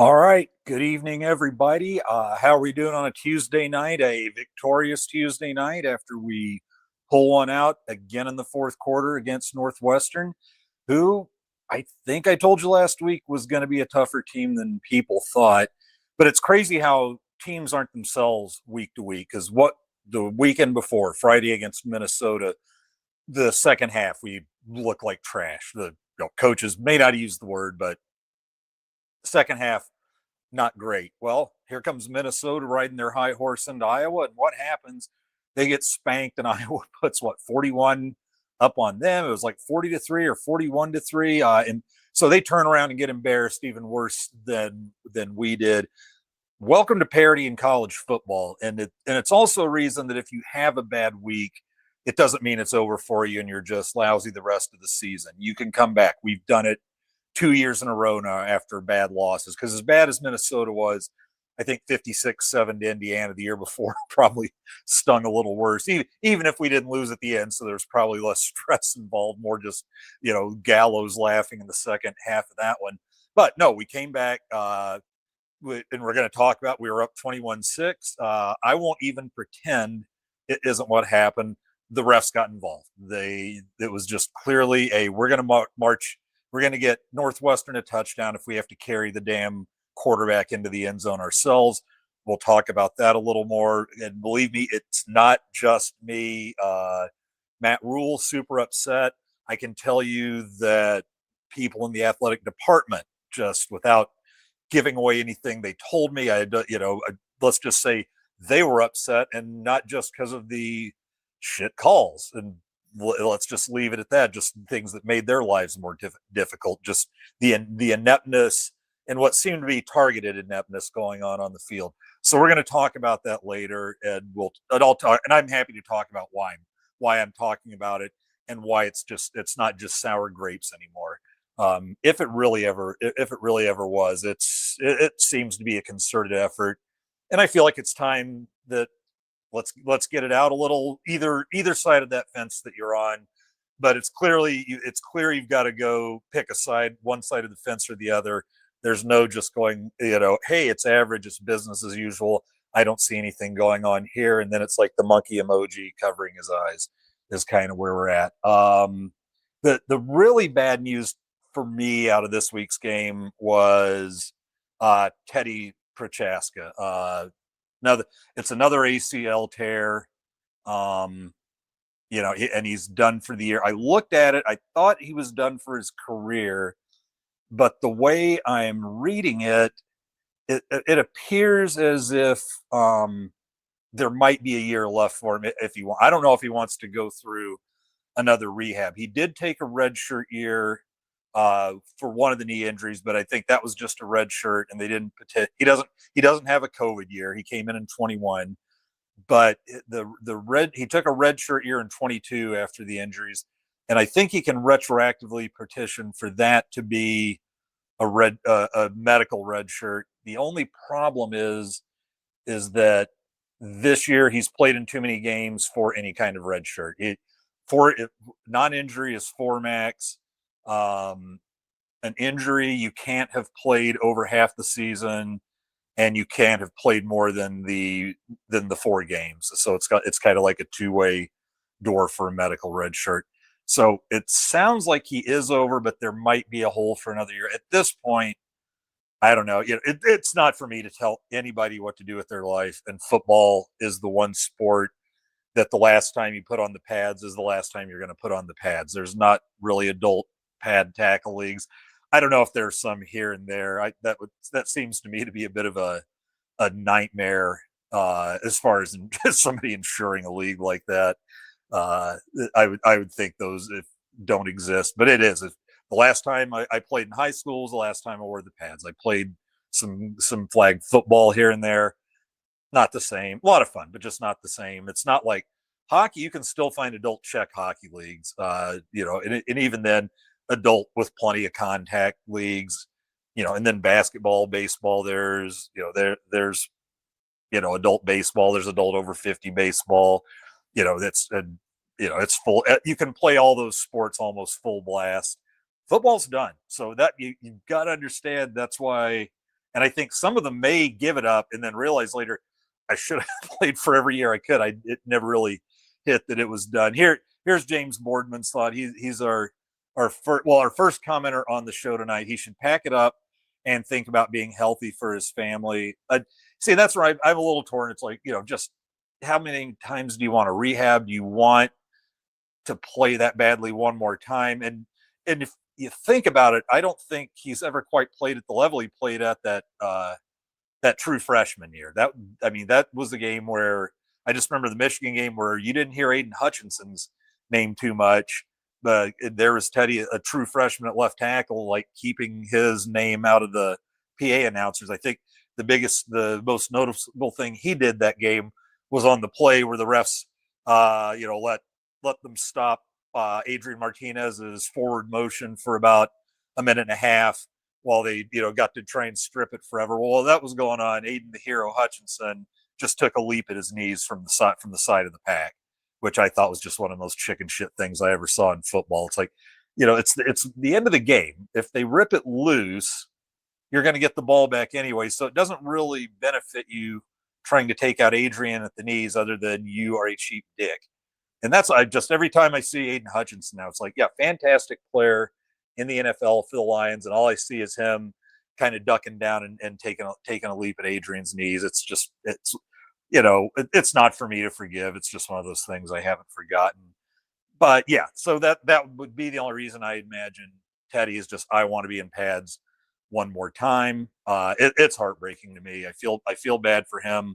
All right. Good evening, everybody. How are we doing on a Tuesday night? A victorious Tuesday night after we pull one out again in the fourth quarter against Northwestern, who I think I told you last week was going to be a tougher team than people thought. But it's crazy how teams aren't themselves week to week. Because what the weekend before, Friday against Minnesota, the second half we look like trash. The coaches may not use the word, but second half not great. Well, here comes Minnesota riding their high horse into Iowa, and what happens? They get spanked, and Iowa puts 41 up on them. It was like 40-3 or 41-3, and so they turn around and get embarrassed even worse than we did. Welcome to parity in college football, and it's also a reason that if you have a bad week, it doesn't mean it's over for you and you're just lousy the rest of the season. You can come back. We've done it 2 years in a row now after bad losses. Because as bad as Minnesota was, I think 56-7 to Indiana the year before probably stung a little worse, even if we didn't lose at the end. So there's probably less stress involved, more just, gallows laughing in the second half of that one. But no, we came back, and we're going to talk about we were up 21-6. I won't even pretend it isn't what happened. The refs got involved. It was just clearly we're going to march. We're going to get Northwestern a touchdown if we have to carry the damn quarterback into the end zone ourselves. We'll talk about that a little more. And believe me, it's not just me. Matt Rule, super upset. I can tell you that people in the athletic department, just without giving away anything they told me, let's just say they were upset, and not just because of the shit calls. And let's just leave it at that. Just things that made their lives more difficult. Just the ineptness and what seemed to be targeted ineptness going on the field. So we're going to talk about that later, and I'll talk. And I'm happy to talk about why I'm talking about it and why it's not just sour grapes anymore. If it really ever was, it seems to be a concerted effort, and I feel like it's time that let's get it out a little, either side of that fence that you're on. But it's clear you've got to go pick a side, one side of the fence or the other. There's no just going, hey, it's average, it's business as usual. I don't see anything going on here. And then it's like the monkey emoji covering his eyes is kind of where we're at. The really bad news for me out of this week's game was Teddy Prochaska. It's another ACL tear. And he's done for the year. I looked at it. I thought he was done for his career, but the way I'm reading it, it appears as if there might be a year left for him if he wants. I don't know if he wants to go through another rehab. He did take a redshirt year for one of the knee injuries, but I think that was just a red shirt, and they didn't. He doesn't have a COVID year. He came in 21, but he took a red shirt year in 22 after the injuries, and I think he can retroactively petition for that to be a medical red shirt. The only problem is that this year he's played in too many games for any kind of red shirt. Non-injury is 4 max. An injury, you can't have played over half the season, and you can't have played more than the 4 games. So it's kind of like a two-way door for a medical red shirt. So it sounds like he is over, but there might be a hole for another year. At this point, I don't know. It's not for me to tell anybody what to do with their life. And football is the one sport that the last time you put on the pads is the last time you're going to put on the pads. There's not really adult pad tackle leagues. I don't know if there's some here and there. That seems to me to be a bit of a nightmare as far as somebody insuring a league like that. I would think those don't exist, but it is. The last time I played in high school was the last time I wore the pads. I played some flag football here and there. Not the same. A lot of fun, but just not the same. It's not like hockey. You can still find adult Czech hockey leagues, and even then, adult with plenty of contact leagues, and then basketball, baseball. There's adult baseball. There's adult over 50 baseball. It's full. You can play all those sports almost full blast. Football's done. So that you've got to understand. That's why And I think some of them may give it up and then realize later, I should have played for every year I could. It never really hit that it was done. Here's James Boardman's thought. He's our first commenter on the show tonight. He should pack it up and think about being healthy for his family. See, that's right. I'm a little torn. It's like, just how many times do you want to rehab? Do you want to play that badly one more time? And if you think about it, I don't think he's ever quite played at the level he played at that true freshman year. That was the game where I just remember the Michigan game where you didn't hear Aiden Hutchinson's name too much, but there was Teddy, a true freshman at left tackle, like keeping his name out of the PA announcers. I think the most noticeable thing he did that game was on the play where the refs, let them stop Adrian Martinez's forward motion for about a minute and a half while they, got to try and strip it forever. Well, that was going on. Aiden the Hero Hutchinson just took a leap at his knees from the side of the pack, which I thought was just one of the most chicken shit things I ever saw in football. It's like, it's the end of the game. If they rip it loose, you're going to get the ball back anyway. So it doesn't really benefit you trying to take out Adrian at the knees other than you are a cheap dick. And every time I see Aiden Hutchinson now, it's like, yeah, fantastic player in the NFL for the Lions. And all I see is him kind of ducking down and taking a leap at Adrian's knees. It's not for me to forgive. It's just one of those things I haven't forgotten. But yeah, so that would be the only reason I imagine Teddy is just, I want to be in pads one more time. It's heartbreaking to me. I feel bad for him.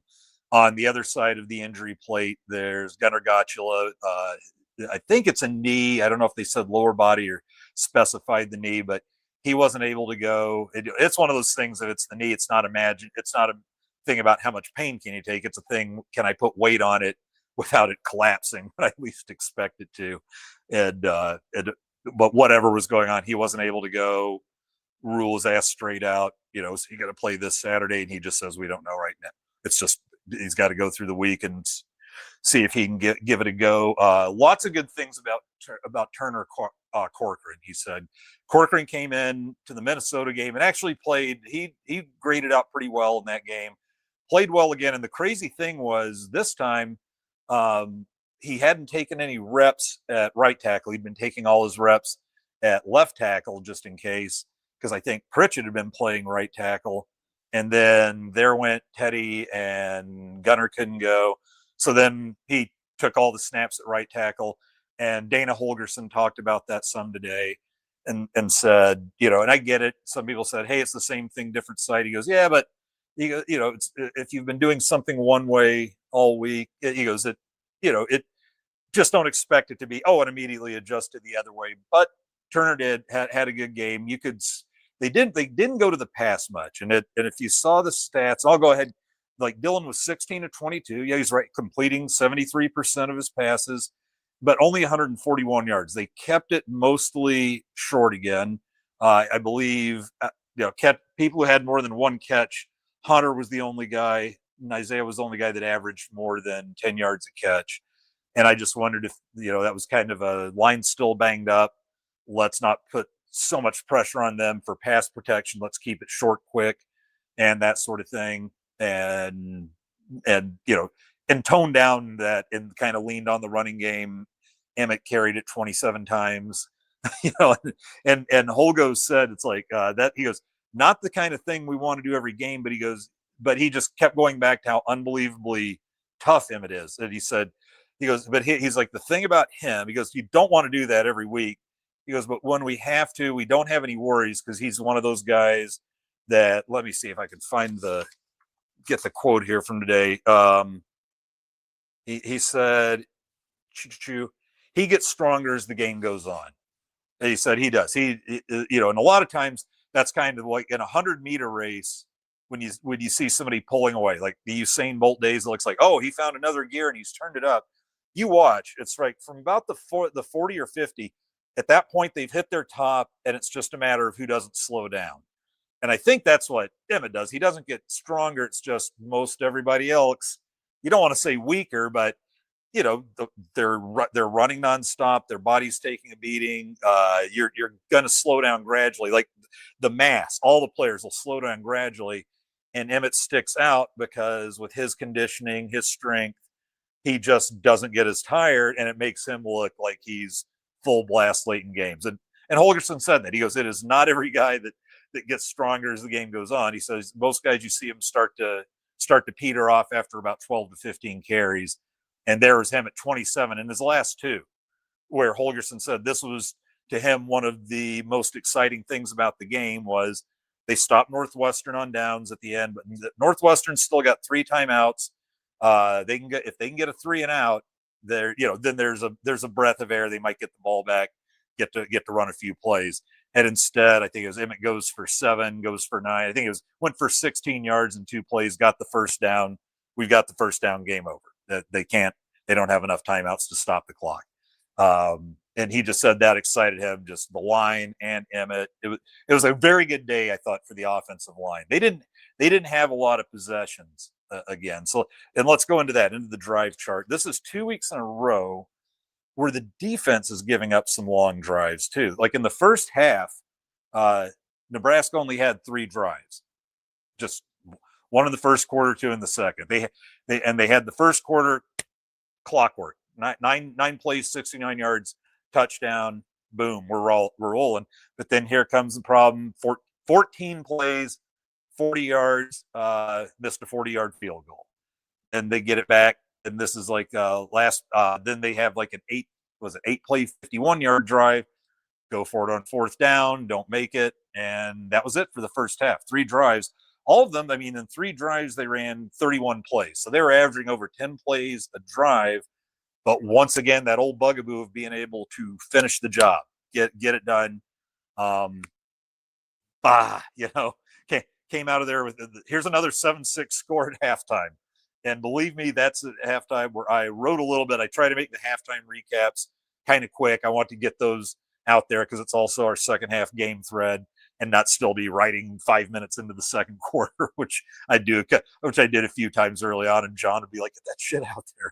On the other side of the injury plate, there's Gunnar Gotula. I think it's a knee. I don't know if they said lower body or specified the knee, but he wasn't able to go. It's one of those things that it's the knee. It's not a thing about how much pain can you take. It's a thing, can I put weight on it without it collapsing when I least expect it to? But whatever was going on, he wasn't able to go. Rule his ass straight out. Is he going to play this Saturday? And he just says, we don't know right now. It's just, he's got to go through the week and see if he can give it a go. Lots of good things about Turner Corcoran. He said Corcoran came in to the Minnesota game and actually played. He graded out pretty well in that game. Played well again. And the crazy thing was this time he hadn't taken any reps at right tackle. He'd been taking all his reps at left tackle just in case, because I think Pritchett had been playing right tackle. And then there went Teddy and Gunnar couldn't go. So then he took all the snaps at right tackle. And Dana Holgerson talked about that some today and said, and I get it. Some people said, hey, it's the same thing, different side. He goes, yeah, but it's, if you've been doing something one way all week, he goes, it just don't expect it to be, and immediately adjusted the other way. But Turner had a good game. They didn't go to the pass much. And if you saw the stats, I'll go ahead. Like Dillon was 16 to 22. Yeah, he's right, completing 73% of his passes, but only 141 yards. They kept it mostly short again. I believe, kept people who had more than one catch. Hunter was the only guy, and Isaiah was the only guy that averaged more than 10 yards a catch. And I just wondered if, that was kind of a line still banged up. Let's not put so much pressure on them for pass protection. Let's keep it short, quick, and that sort of thing. And tone down that and kind of leaned on the running game. Emmett carried it 27 times, and Holgo said it's like that. He goes, not the kind of thing we want to do every game, but he just kept going back to how unbelievably tough Emmett is. And he said, but he's like, the thing about him, he goes, you don't want to do that every week. He goes, but when we have to, we don't have any worries because he's one of those guys that, let me see if I can get the quote here from today. He said, he gets stronger as the game goes on. And he said he does. And a lot of times that's kind of like in a 100-meter race when you see somebody pulling away, like the Usain Bolt days, it looks like, he found another gear and he's turned it up. You watch, it's like from about the 40 or 50, at that point they've hit their top and it's just a matter of who doesn't slow down. And I think that's what Emmett does. He doesn't get stronger. It's just most everybody else. You don't want to say weaker, but they're running nonstop. Their body's taking a beating. You're going to slow down gradually. Like the mass, all the players will slow down gradually. And Emmett sticks out because with his conditioning, his strength, he just doesn't get as tired, and it makes him look like he's full blast late in games. And Holgerson said that. He goes, it is not every guy that gets stronger as the game goes on. He says most guys you see him start to peter off after about 12 to 15 carries. And there was him at 27 in his last two, where Holgerson said this was to him one of the most exciting things about the game was they stopped Northwestern on downs at the end, but Northwestern still got 3 timeouts. They can get, if they can get a 3 and out there, then there's a breath of air. They might get the ball back, get to run a few plays. And instead, I think it was Emmett goes for 7, goes for 9. I think it was went for 16 yards in 2 plays, got the first down. We've got the first down, game over. They don't have enough timeouts to stop the clock. And he just said that excited him, just the line and Emmett. It was a very good day, I thought, for the offensive line. They didn't have a lot of possessions again. So, and let's go into the drive chart. This is 2 weeks in a row where the defense is giving up some long drives too. Like in the first half, Nebraska only had 3 drives, just one in the first quarter, 2 in the second. They had the first quarter clockwork, nine plays, 69 yards, touchdown, boom, we're rolling. But then here comes the problem: 14 plays, 40 yards, missed a 40-yard field goal, and they get it back. And this is like then they have like an 8-play, 51-yard drive, go for it on 4th down, don't make it. And that was it for the first half. 3 drives, all of them. I mean, in 3 drives, they ran 31 plays. So they were averaging over 10 plays a drive. But once again, that old bugaboo of being able to finish the job, get it done. Came out of there with, here's another 7-6 score at halftime. And believe me, that's at halftime where I wrote a little bit. I try to make the halftime recaps kind of quick. I want to get those out there because it's also our second half game thread and not still be writing 5 minutes into the second quarter, which I did a few times early on. And John would be like, get that shit out there.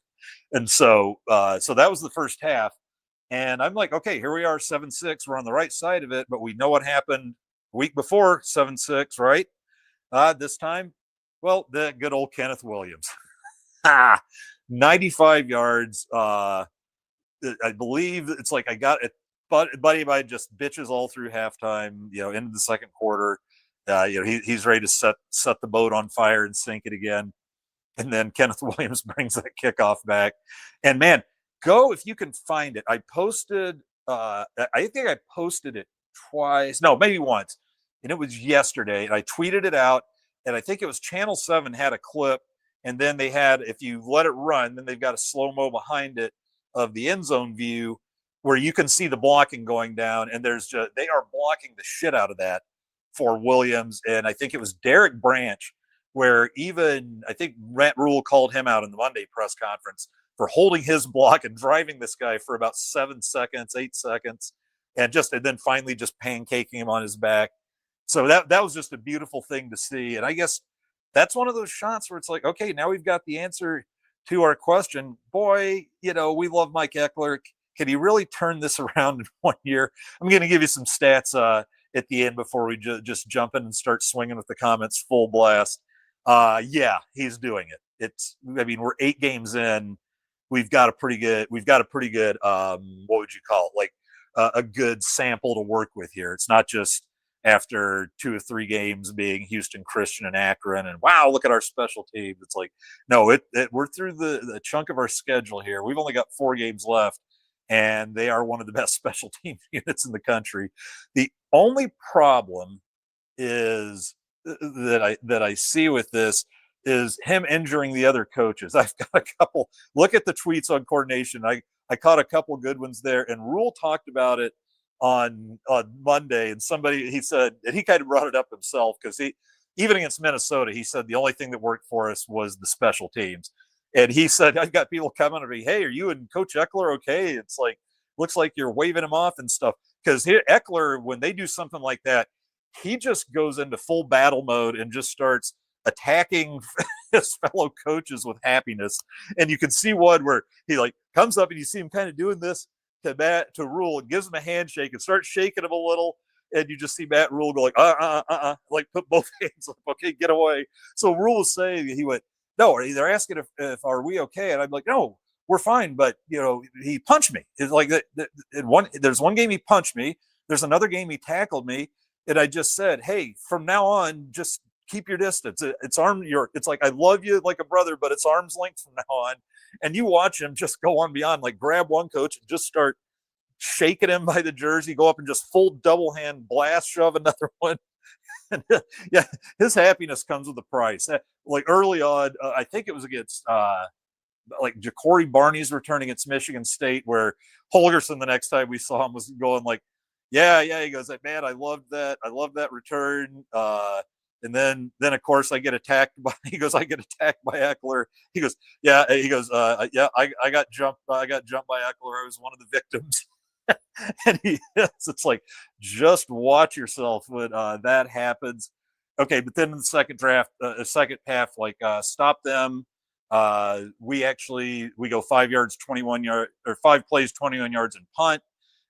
And so that was the first half. And I'm like, okay, here we are, 7-6. We're on the right side of it, but we know what happened the week before, 7-6, right? This time, well, the good old Kenneth Williams. 95 yards. I believe it's like I got it. But Buddy just bitches all through halftime, into the second quarter. He's ready to set the boat on fire and sink it again. And then Kenneth Williams brings that kickoff back. And man, go if you can find it. I posted, I think I posted it twice. No, maybe once. And it was yesterday. And I tweeted it out. And I think it was Channel 7 had a clip. And then they had, if you let it run, then they've got a slow-mo behind it of the end zone view where you can see the blocking going down. And they are blocking the shit out of that for Williams. And I think it was Derek Branch, where even I think Matt Rule called him out in the Monday press conference for holding his block and driving this guy for about 7 seconds, 8 seconds, and then finally just pancaking him on his back. So that was just a beautiful thing to see. And I guess that's one of those shots where it's like, okay, now we've got the answer to our question. Boy, we love Mike Eckler. Can he really turn this around in 1 year? I'm going to give you some stats at the end before we just jump in and start swinging with the comments full blast. Yeah, he's doing it. We're 8 games in. We've got a pretty good, what would you call it? Like a good sample to work with here. It's not just after 2 or 3 games being Houston Christian and Akron and wow, look at our special teams. It's like, no, we're through the chunk of our schedule here. We've only got 4 games left and they are one of the best special team units in the country. The only problem is that I see with this is him injuring the other coaches. I've got a couple. Look at the tweets on coordination. I caught a couple good ones there, and Rule talked about it on Monday. And he said, and he kind of brought it up himself because even against Minnesota, he said the only thing that worked for us was the special teams. And he said, I've got people coming to me, hey, are you and Coach Eckler okay? It's like, looks like you're waving him off and stuff. Because here, Eckler, when they do something like that, he just goes into full battle mode and just starts attacking his fellow coaches with happiness. And you can see one where he like comes up and you see him kind of doing this to Rule and gives him a handshake and starts shaking him a little. and you just see Matt Rule go like, like put both hands up, okay, get away. So Rule was saying, he went, no, they're asking if are we okay, and I'm like, no, we're fine, but he punched me. It's like there's one game he punched me, there's another game he tackled me, and I just said, hey, from now on, just keep your distance. It's like I love you like a brother, but it's arm's length from now on. And you watch him just go on beyond, like grab one coach and just start shaking him by the jersey, go up and just full double hand blast shove another one. And, yeah, his happiness comes with a price. Like early on, I think it was against like Ja'Cory Barney's return against Michigan State, where Holgerson, the next time we saw him, was going like, yeah. He goes, man, I loved that return. And then of course I get attacked by, he goes, I get attacked by Eckler. He goes, yeah. He goes, yeah, I got jumped by Eckler. I was one of the victims. And it's like, just watch yourself when that happens. Okay, but then in the second half, like stop them. We go 5 yards, 21 yard, or 5 plays, 21 yards and punt.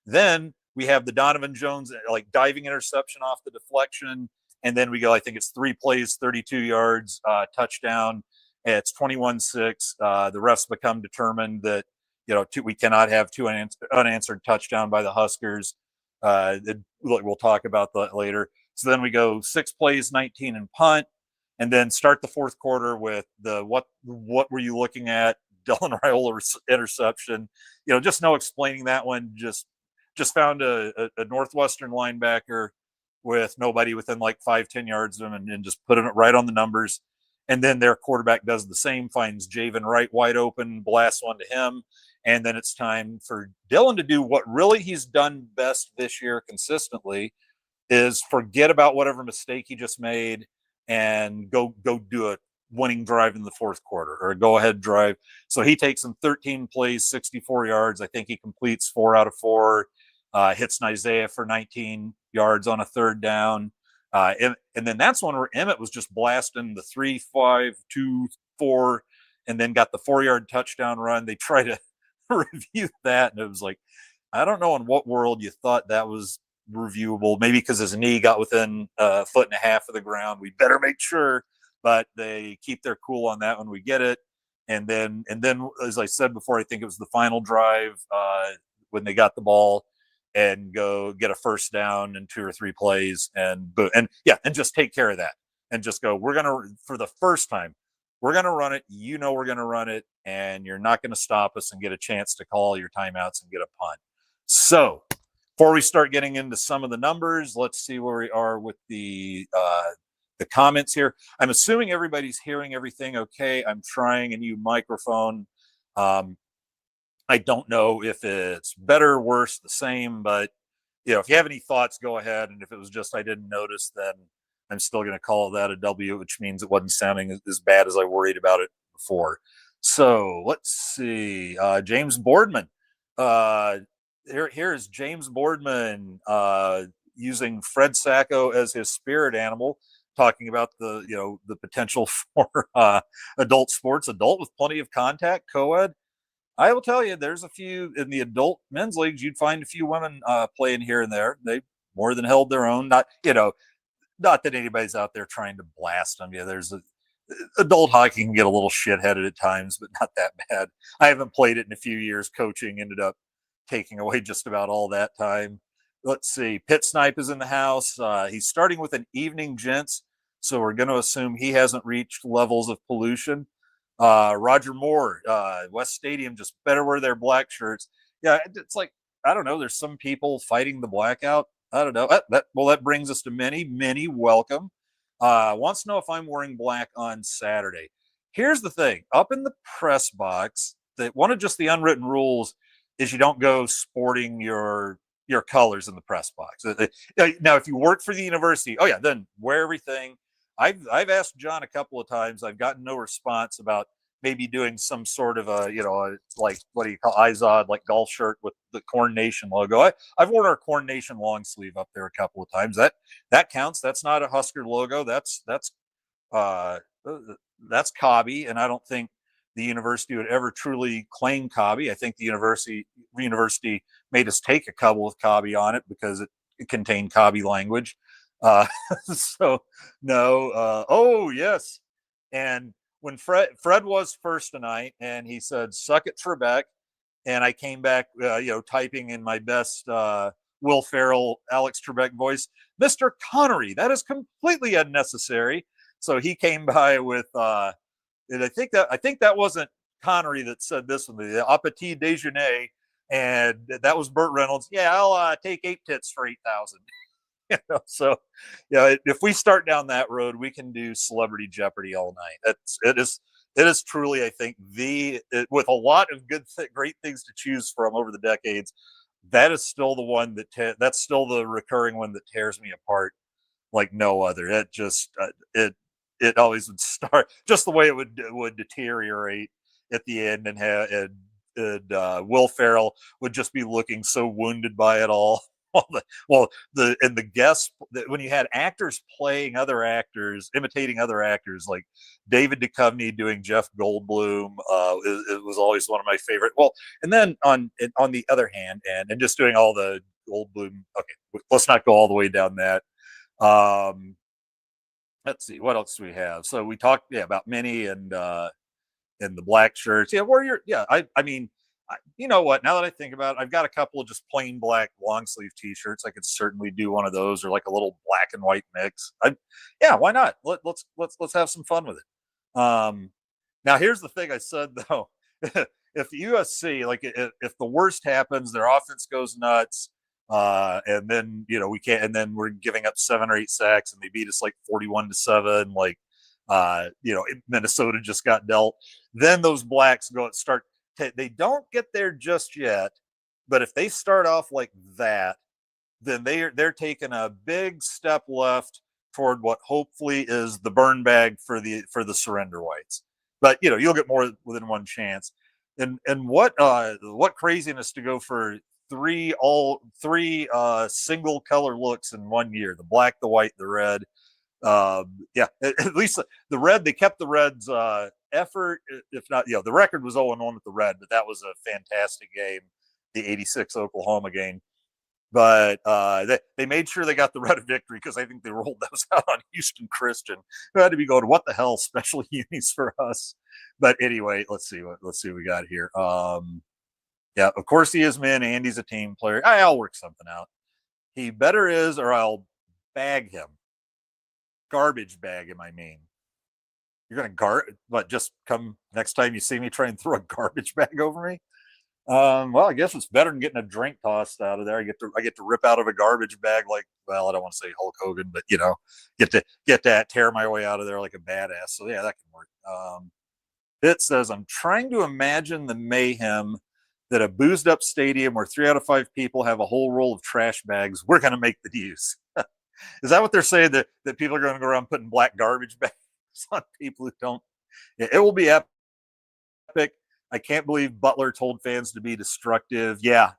Then we have the Donovan Jones like diving interception off the deflection. And then we go, I think it's 3 plays, 32 yards, touchdown. It's 21-6. The refs become determined that, we cannot have 2 unanswered touchdown by the Huskers. We'll talk about that later. So then we go 6 plays, 19 and punt, and then start the fourth quarter with the what were you looking at? Dylan Raiola interception. Just no explaining that one. Just found a Northwestern linebacker with nobody within like 5-10 yards of him, and just putting it right on the numbers. And then their quarterback does the same, finds Javen Wright wide open, blasts one to him. And then it's time for Dylan to do what really he's done best this year consistently, is forget about whatever mistake he just made and go do a winning drive in the fourth quarter, or a go-ahead drive. So he takes him 13 plays, 64 yards. I think he completes 4 out of 4, hits Isaiah for 19 yards on a third down. And then that's one where Emmett was just blasting the 3-5-2-4, and then got the 4-yard touchdown run. They try to review that, and it was like, I don't know in what world you thought that was reviewable. Maybe because his knee got within a foot and a half of the ground. We better make sure, but they keep their cool on that when we get it. And then, as I said before, I think it was the final drive when they got the ball and go get a first down in 2 or 3 plays, and just take care of that, and just go, for the first time, we're going to run it. We're going to run it, and you're not going to stop us and get a chance to call your timeouts and get a punt. So before we start getting into some of the numbers, let's see where we are with the comments here. I'm assuming everybody's hearing everything okay. I'm trying a new microphone. I don't know if it's better, worse, the same, but if you have any thoughts, go ahead. And if it was just I didn't notice, then I'm still going to call that a W, which means it wasn't sounding as bad as I worried about it before. So let's see. James Boardman. Here is James Boardman using Fred Sacco as his spirit animal, talking about the potential for adult sports, adult with plenty of contact, co-ed. I will tell you, there's a few in the adult men's leagues. You'd find a few women playing here and there. They more than held their own. Not that anybody's out there trying to blast them. Yeah, adult hockey can get a little shitheaded at times, but not that bad. I haven't played it in a few years. Coaching ended up taking away just about all that time. Let's see. Pitt Snipe is in the house. He's starting with an evening gents, so we're going to assume he hasn't reached levels of pollution. Roger Moore, West Stadium just better wear their black shirts. Yeah, it's like, I don't know, there's some people fighting the blackout. I don't know. That brings us to many. Welcome. Wants to know if I'm wearing black on Saturday. Here's the thing. Up in the press box, one of just the unwritten rules is you don't go sporting your colors in the press box. Now, if you work for the university, then wear everything. I've asked John a couple of times. I've gotten no response about maybe doing some sort of like, what do you call, Izod, like golf shirt with the Corn Nation logo. I've worn our Corn Nation long sleeve up there a couple of times. That counts. That's not a Husker logo. That's Cobby, and I don't think the university would ever truly claim Cobby. I think the university made us take a couple with Cobby on it because it contain Cobby language. So no. Oh yes, and when Fred was first tonight, and he said, "Suck it, Trebek," and I came back, typing in my best Will Ferrell, Alex Trebek voice, "Mr. Connery, that is completely unnecessary." So he came by with, and I think that wasn't Connery that said this one, the appetit déjeuner, and that was Burt Reynolds. Yeah, I'll take 8 tits for 8,000. So, if we start down that road, we can do Celebrity Jeopardy all night. It is truly, I think, with a lot of great things to choose from over the decades. That is still the one that's still the recurring one that tears me apart like no other. It just it always would start just the way it would deteriorate at the end, and Will Ferrell would just be looking so wounded by it all. The guests, when you had actors playing other actors, imitating other actors, like David Duchovny doing Jeff Goldblum, it was always one of my favorite. Well, and then on the other hand, and just doing all the Goldblum. Okay, let's not go all the way down that. Let's see, what else do we have? So we talked, about Minnie and the black shirts. Yeah, Warrior. Yeah, I mean, you know what? Now that I think about it, I've got a couple of just plain black long sleeve T-shirts. I could certainly do one of those, or like a little black and white mix. Yeah, why not? Let's have some fun with it. Now here's the thing I said though: if USC, like, if the worst happens, their offense goes nuts, and then we can't, and then we're giving up 7 or 8 sacks, and they beat us like 41-7, like Minnesota just got dealt. Then those blacks start. They don't get there just yet, but if they start off like that, then they're taking a big step left toward what hopefully is the burn bag for the surrender whites. But you'll get more within one chance. And what craziness to go for all three single color looks in 1 year: the black, the white, the red. At least the red, they kept the Reds effort. If not, the record was 0-1 with the red, but that was a fantastic game, the 86 Oklahoma game. But they made sure they got the red victory, because I think they rolled those out on Houston Christian, who had to be going, what the hell, special unis for us. But anyway, let's see what we got here. Of course he is man. Andy's a team player. I'll work something out. He better is, or I'll bag him. Garbage bag him, I mean. You're gonna just come next time you see me, try and throw a garbage bag over me? Well, I guess it's better than getting a drink tossed out of there. I get to rip out of a garbage bag, like, well, I don't want to say Hulk Hogan, but get to tear my way out of there like a badass. So yeah, that can work. It says, I'm trying to imagine the mayhem that a boozed up stadium where 3 out of 5 people have a whole roll of trash bags. We're gonna make the news. Is that what they're saying, that people are going to go around putting black garbage bags on people who don't? It will be epic. I can't believe Butler told fans to be destructive. Yeah,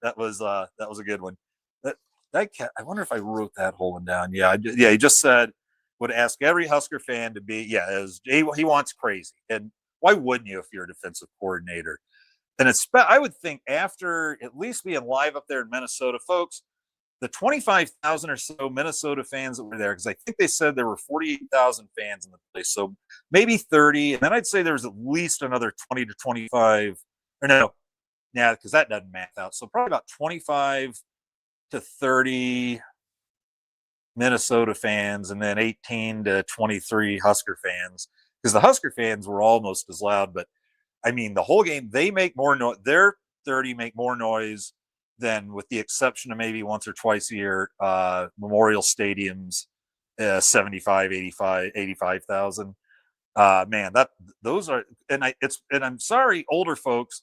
that was a good one. I wonder if I wrote that whole one down. Yeah, he just said would ask every Husker fan to be, he wants crazy. And why wouldn't you if you're a defensive coordinator? And I would think after at least being live up there in Minnesota, folks, the 25,000 or so Minnesota fans that were there, because I think they said there were 48,000 fans in the place, so maybe 30, and then I'd say there was at least another 20 to 25, or no, because that doesn't math out. So probably about 25 to 30 Minnesota fans, and then 18 to 23 Husker fans, because the Husker fans were almost as loud. But I mean, the whole game, they make more noise. Their 30 make more noise than, with the exception of maybe once or twice a year, Memorial Stadium's 75, 85, 85,000. Man, those are, and I'm sorry, older folks,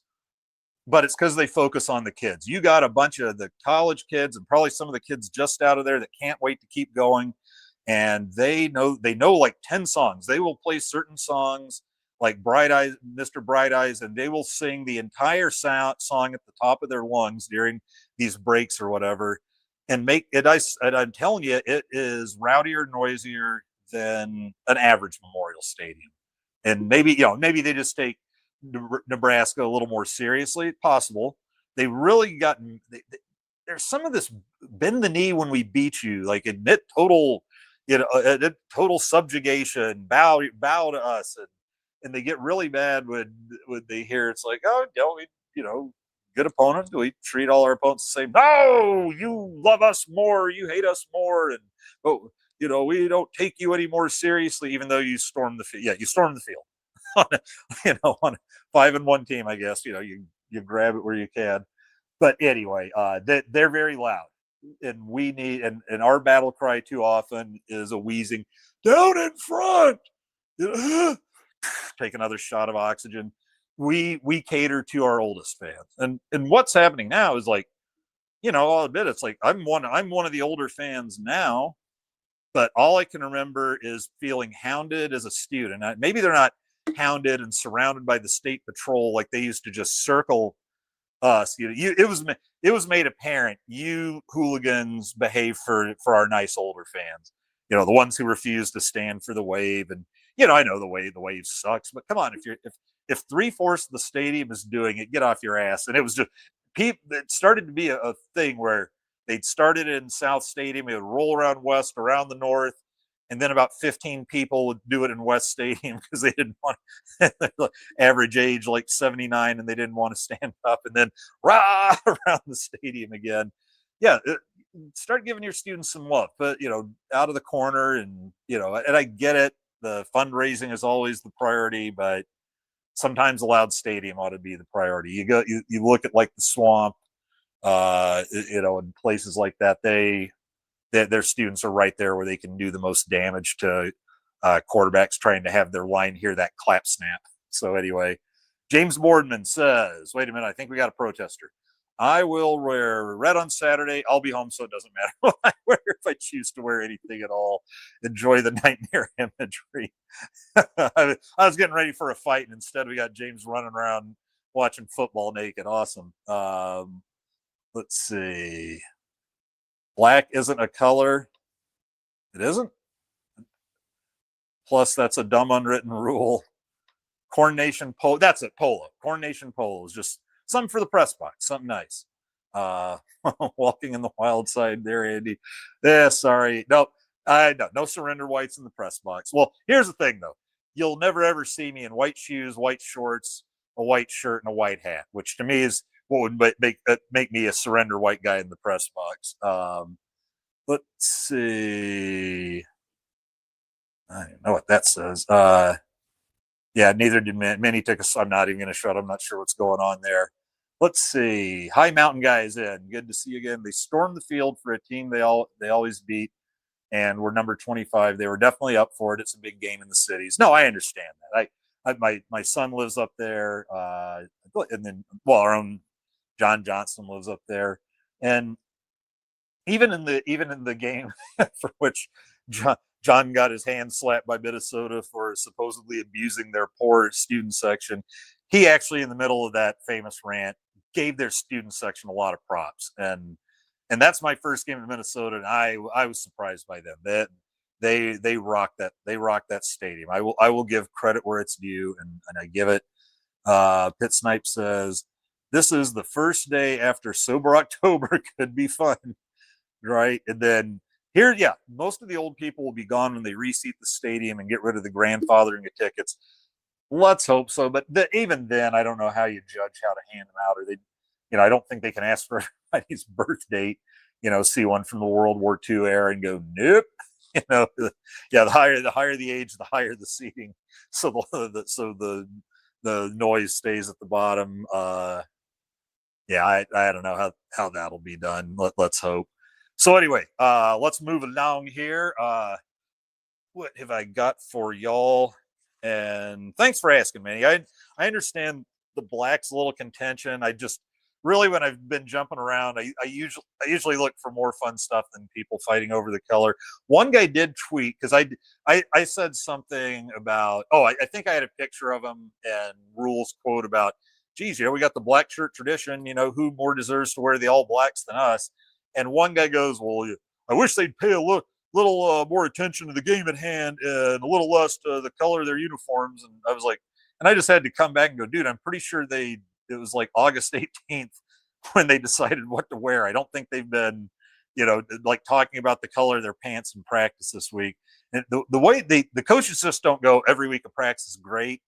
but it's because they focus on the kids. You got a bunch of the college kids and probably some of the kids just out of there that can't wait to keep going. And they know like 10 songs. They will play certain songs like Bright Eyes, Mr. Bright Eyes, and they will sing the entire song at the top of their lungs during these breaks or whatever, and make it. I'm telling you, it is rowdier, noisier than an average Memorial Stadium. And maybe they just take Nebraska a little more seriously. Possible. They really got. there's some of this bend the knee when we beat you, like admit total, admit total subjugation, bow to us, and they get really mad when they hear it's like, oh, we, good opponent. We treat all our opponents the same. No, you love us more, you hate us more, and but we don't take you any more seriously, even though you stormed the field. Yeah, you stormed the field. On a 5-1 team, I guess. You grab it where you can. But anyway, they're very loud, and we need and our battle cry too often is a wheezing down in front. Take another shot of oxygen. We cater to our oldest fans, and what's happening now is like, I'll admit it's like I'm one of the older fans now, but all I can remember is feeling hounded as a student. Maybe they're not hounded and surrounded by the state patrol like they used to just circle us. It was made apparent you hooligans behave for our nice older fans. The ones who refuse to stand for the wave, and I know the wave sucks, but come on, if 3/4 of the stadium is doing it, get off your ass. And it was just people. It started to be a thing where they'd started in South Stadium, it would roll around West, around the North, and then about 15 people would do it in West Stadium because they didn't want average age like 79, and they didn't want to stand up, and then rah around the stadium again. Yeah, start giving your students some love, but out of the corner, and and I get it. The fundraising is always the priority, but sometimes a loud stadium ought to be the priority. You look at like the Swamp, in places like that, their students are right there where they can do the most damage to quarterbacks trying to have their line hear that clap snap. So anyway, James Boardman says, wait a minute, I think we got a protester. I will wear red on Saturday. I'll be home, so it doesn't matter what I wear if I choose to wear anything at all. Enjoy the nightmare imagery. I was getting ready for a fight, and instead we got James running around watching football naked. Awesome. Let's see. Black isn't a color. It isn't. Plus, that's a dumb unwritten rule. Corn Nation Polo. That's it. Polo. Corn Nation Polo is just something for the press box. Something nice. Walking in the wild side there, Andy. Yeah, sorry. No, no surrender whites in the press box. Well, here's the thing, though. You'll never ever see me in white shoes, white shorts, a white shirt, and a white hat, which to me is what would make me a surrender white guy in the press box. Let's see. I don't know what that says. Yeah, neither did Minnie. Took us. I'm not even going to shut. I'm not sure what's going on there. Let's see. High Mountain guys in. Good to see you again. They stormed the field for a team they always beat, and we're number 25. They were definitely up for it. It's a big game in the cities. No, I understand that. My son lives up there, and then our own John Johnson lives up there, and even in the game for which John got his hand slapped by Minnesota for supposedly abusing their poor student section, he actually, in the middle of that famous rant, gave their student section a lot of props, and that's my first game in Minnesota, and I was surprised by them. That they rocked that stadium. I will give credit where it's due, and I give it. Pit Snipe says, this is the first day after sober October. Could be fun, right? And then here, yeah, most of the old people will be gone when they reseat the stadium and get rid of the grandfathering of tickets. Let's hope so. But even then, I don't know how you judge how to hand them out. Or they, I don't think they can ask for everybody's birth date, see one from the World War II era and go, nope. Yeah, the higher the age, the higher the seating. So the noise stays at the bottom. Yeah, I don't know how that'll be done. Let's hope. So anyway, let's move along here. What have I got for y'all? And thanks for asking, Manny. I understand the black's a little contention. I just really, when I've been jumping around, I usually look for more fun stuff than people fighting over the color. One guy did tweet, because I said something about, I think I had a picture of him and Rules quote about, geez, we got the black shirt tradition, who more deserves to wear the all blacks than us? And one guy goes, well, I wish they'd pay a little more attention to the game at hand and a little less to the color of their uniforms. And I was like, and I just had to come back and go, dude, I'm pretty sure it was like August 18th. when they decided what to wear. I don't think they've been, like talking about the color of their pants in practice this week. And the way the coaches just don't go every week of practice is great.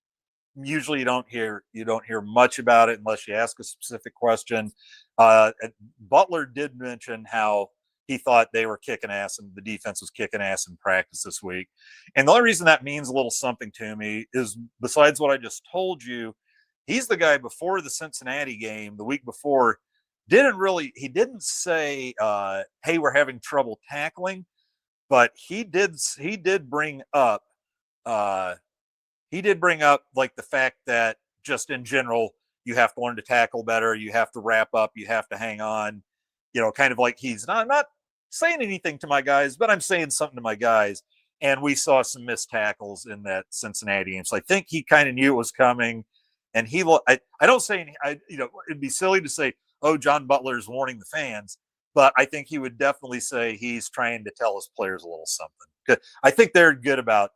Usually you don't hear much about it unless you ask a specific question. Butler did mention how he thought they were kicking ass and the defense was kicking ass in practice this week. And the only reason that means a little something to me is, besides what I just told you, he's the guy before the Cincinnati game the week before he didn't say, hey, we're having trouble tackling, but he did bring up uh like the fact that just in general, you have to learn to tackle better, you have to wrap up, you have to hang on, kind of like he's not, I'm not saying anything to my guys, but I'm saying something to my guys. And we saw some missed tackles in that Cincinnati game. So I think he kind of knew it was coming. And I don't say, it'd be silly to say, oh, John Butler's warning the fans, but I think he would definitely say he's trying to tell his players a little something. I think they're good about,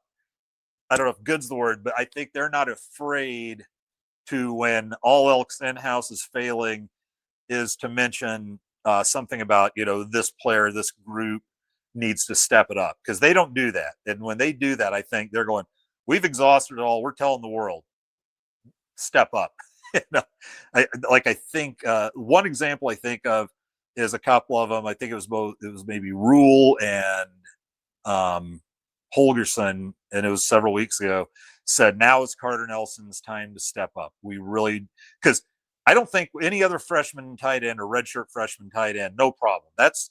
I don't know if good's the word, but I think they're not afraid to, when all else in-house is failing, is to mention something about, this player, this group needs to step it up, because they don't do that. And when they do that, I think they're going, we've exhausted it all. We're telling the world, step up. I think one example I think of is a couple of them. I think it was maybe Rule and Holgerson, and it was several weeks ago, said now is Carter Nelson's time to step up. Because I don't think any other freshman tight end or redshirt freshman tight end, no problem. That's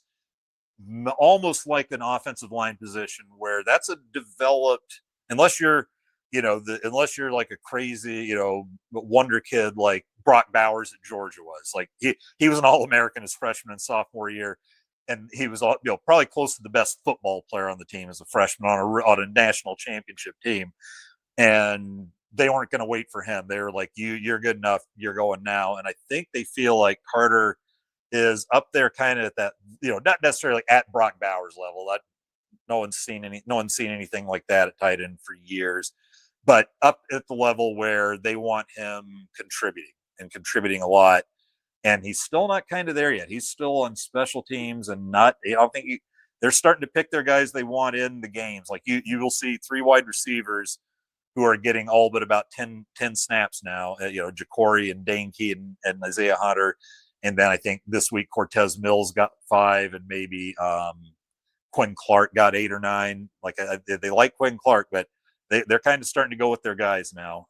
almost like an offensive line position where that's a developed, unless you're, unless you're like a crazy, wonder kid like Brock Bowers at Georgia was. Like he was an All-American his freshman and sophomore year, and he was, probably close to the best football player on the team as a freshman on a national championship team. And they weren't going to wait for him. They were like, you're good enough. You're going now. And I think they feel like Carter is up there kind of at that, not necessarily at Brock Bowers level. No one's seen anything like that at tight end for years, but up at the level where they want him contributing a lot. And he's still not kind of there yet. He's still on special teams and not, I don't think they're starting to pick their guys they want in the games. Like you will see 3 wide receivers who are getting all but about 10 snaps now, Jacory and Dankey and Isaiah Hunter. And then I think this week Cortez Mills got 5, and maybe Quinn Clark got 8 or 9. Like they like Quinn Clark, but they're kind of starting to go with their guys now.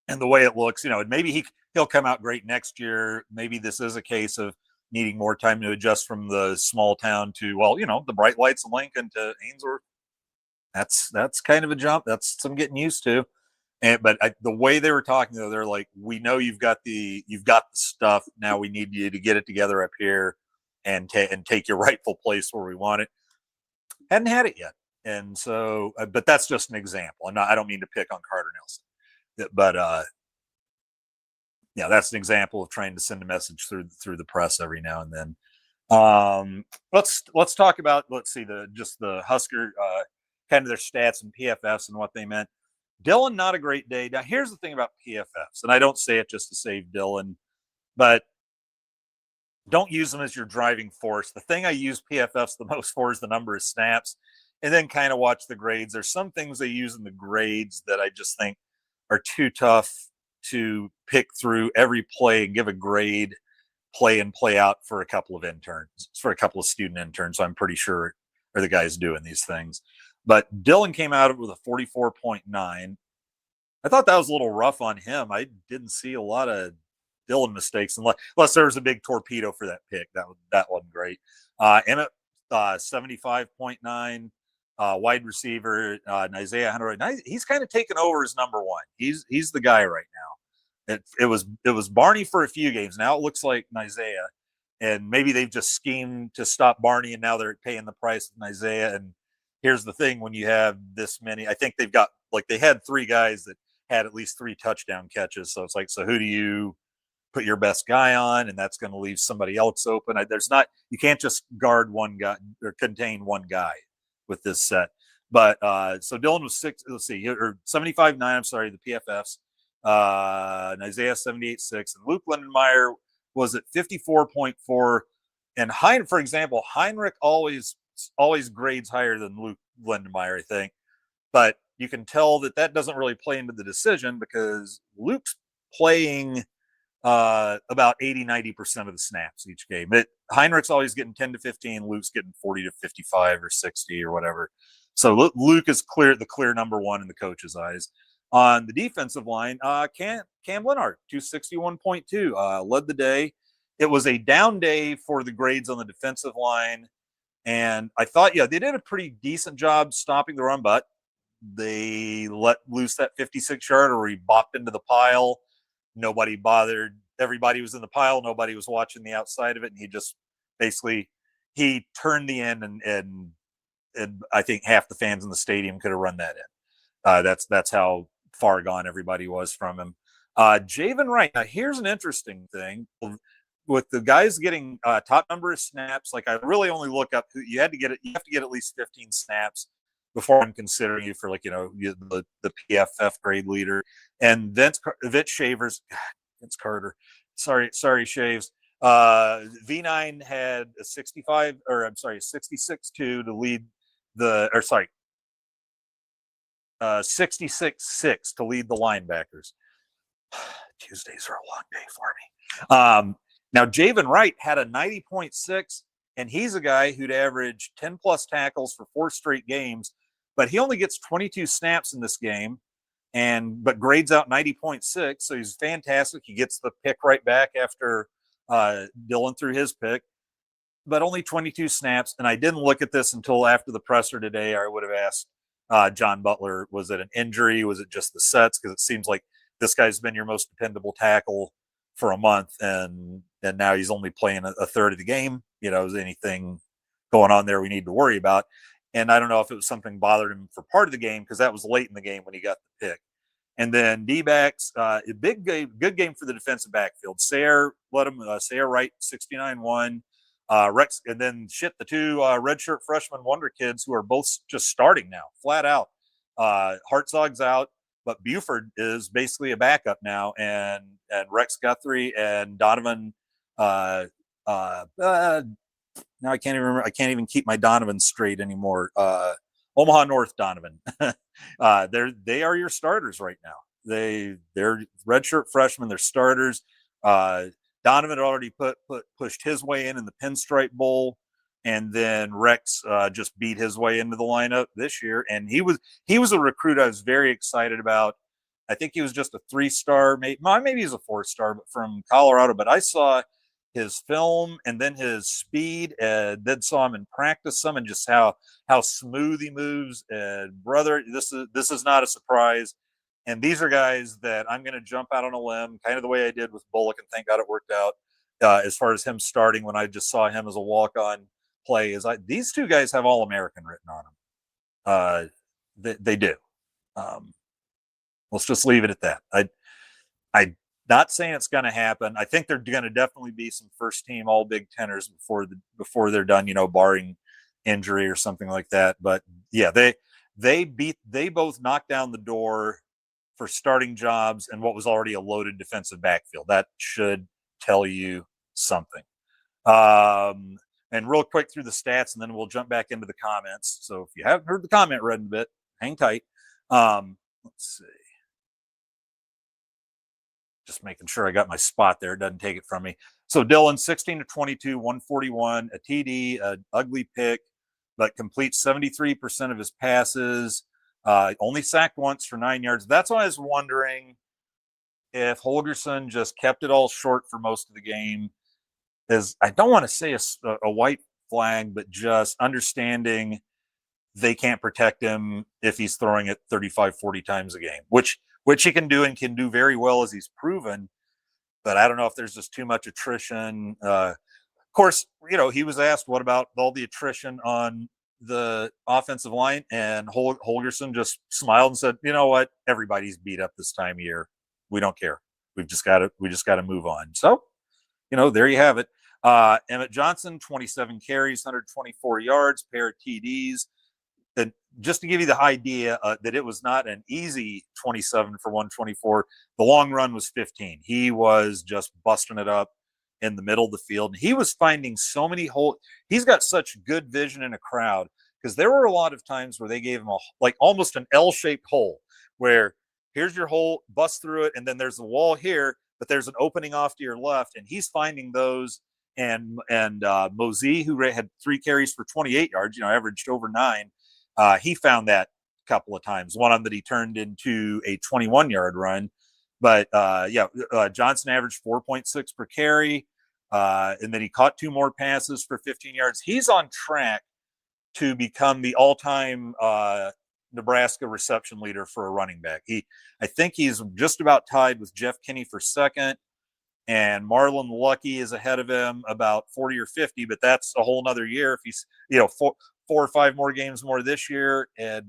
And the way it looks, maybe he'll come out great next year. Maybe this is a case of needing more time to adjust from the small town to, the bright lights of Lincoln to Ainsworth. That's kind of a jump. That's some getting used to. But the way they were talking, though, they're like, we know you've got the stuff. Now we need you to get it together up here and take your rightful place where we want it. Hadn't had it yet. And so, but that's just an example. I don't mean to pick on Carter Nelson, but that's an example of trying to send a message through the press every now and then. Let's talk about, the Husker, kind of their stats and PFFs and what they meant. Dylan, not a great day. Now, here's the thing about PFFs, and I don't say it just to save Dylan, but don't use them as your driving force. The thing I use PFFs the most for is the number of snaps, and then kind of watch the grades. There's some things they use in the grades that I just think are too tough to pick through every play and give a grade play in, play out for a couple of student interns. I'm pretty sure are the guys doing these things. But Dylan came out with a 44.9. I thought that was a little rough on him. I didn't see a lot of Dylan mistakes unless there was a big torpedo for that pick. That wasn't great. Emmett, 75.9. Wide receiver, Isaiah Hunter. He's kind of taken over as number 1. He's the guy right now. It was Barney for a few games. Now it looks like Isaiah, and maybe they've just schemed to stop Barney, and now they're paying the price of Isaiah. And here's the thing: when you have this many, I think they've got, they had 3 guys that had at least 3 touchdown catches. So it's like, so who do you put your best guy on? And that's going to leave somebody else open. You can't just guard one guy or contain one guy with this set. But so Dylan was 75.9. I'm sorry, the PFFs. and Isaiah 78.6, and Luke Lindenmeyer was at 54.4. And for example, Heinrich always grades higher than Luke Lindenmeyer, I think. But you can tell that doesn't really play into the decision because Luke's playing about 80-90% of the snaps each game. Heinrich's always getting 10 to 15, Luke's getting 40 to 55 or 60 or whatever. So Luke is the clear number one in the coach's eyes. On the defensive line, Cam Lenhart, 261.2, led the day. It was a down day for the grades on the defensive line. And I thought, they did a pretty decent job stopping the run, but they let loose that 56-yarder where he bopped into the pile. Nobody bothered. Everybody was in the pile. Nobody was watching the outside of it. And he just basically, he turned the end and I think half the fans in the stadium could have run that in. That's how far gone everybody was from him. Javen Wright. Now here's an interesting thing. With the guys getting top number of snaps, like I really only look up who you have to get at least 15 snaps before I'm considering you for the PFF grade leader. And Vince Shavers, Vince Carter, sorry Shaves. V9 had a 66.2 to lead 66.6 to lead the linebackers. Tuesdays are a long day for me. Now, Javen Wright had a 90.6, and he's a guy who'd average 10 plus tackles for 4 straight games, but he only gets 22 snaps in this game, but grades out 90.6, so he's fantastic. He gets the pick right back after Dylan threw his pick, but only 22 snaps. And I didn't look at this until after the presser today. I would have asked John Butler, was it an injury? Was it just the sets? Because it seems like this guy's been your most dependable tackle for a month, and now he's only playing a third of the game. Is anything going on there we need to worry about? And I don't know if it was something bothered him for part of the game because that was late in the game when he got the pick. And then D-backs, a big game, good game for the defensive backfield. Sayre Wright, 69-1. Rex, and then the two redshirt freshman wonder kids who are both just starting now, flat out. Hartzog's out, but Buford is basically a backup now, and Rex Guthrie and Donovan. Now I can't even remember. I can't even keep my Donovan straight anymore. Omaha North Donovan. They are your starters right now. They're redshirt freshmen. They're starters. Donovan had already pushed his way in the Pinstripe Bowl, and then Rex just beat his way into the lineup this year. And he was a recruit I was very excited about. I think he was just a 3-star, maybe he's a 4-star, but from Colorado. But I saw his film and then his speed, and then saw him in practice some, and just how smooth he moves. And brother, this is not a surprise. And these are guys that I'm going to jump out on a limb, kind of the way I did with Bullock, and thank God it worked out. As far as him starting, when I just saw him as a walk-on play, these two guys have All-American written on them. They do. Let's just leave it at that. I'm not saying it's going to happen. I think they're going to definitely be some first-team All Big Teners before they're done, barring injury or something like that. But yeah, they both knocked down the door for starting jobs and what was already a loaded defensive backfield. That should tell you something. And real quick through the stats, and then we'll jump back into the comments. So if you haven't heard the comment read in a bit, hang tight. Let's see. Just making sure I got my spot there. It doesn't take it from me. So Dylan, 16-22, 141, a TD, an ugly pick, but completes 73% of his passes. Only sacked once for 9 yards. That's why I was wondering if Holgerson just kept it all short for most of the game. I don't want to say a white flag, but just understanding they can't protect him if he's throwing it 35, 40 times a game, which he can do and can do very well, as he's proven. But I don't know if there's just too much attrition. Of course, he was asked, what about all the attrition on the offensive line? And Holgerson just smiled and said, you know what? Everybody's beat up this time of year. We don't care. We just got to move on. So, there you have it. Emmett Johnson, 27 carries, 124 yards, pair of TDs. And just to give you the idea that it was not an easy 27 for 124. The long run was 15. He was just busting it up in the middle of the field. He was finding so many holes. He's got such good vision in a crowd, because there were a lot of times where they gave him like almost an L-shaped hole where here's your hole, bust through it, and then there's a wall here, but there's an opening off to your left, and he's finding those. And Mosey, who had 3 carries for 28 yards, averaged over 9. He found that a couple of times. One of them that he turned into a 21-yard run. But Johnson averaged 4.6 per carry, and then he caught 2 more passes for 15 yards. He's on track to become the all-time Nebraska reception leader for a running back. I think he's just about tied with Jeff Kinney for second, and Marlon Lucky is ahead of him about 40 or 50, but that's a whole nother year. If he's, 4 or 5 more games more this year, and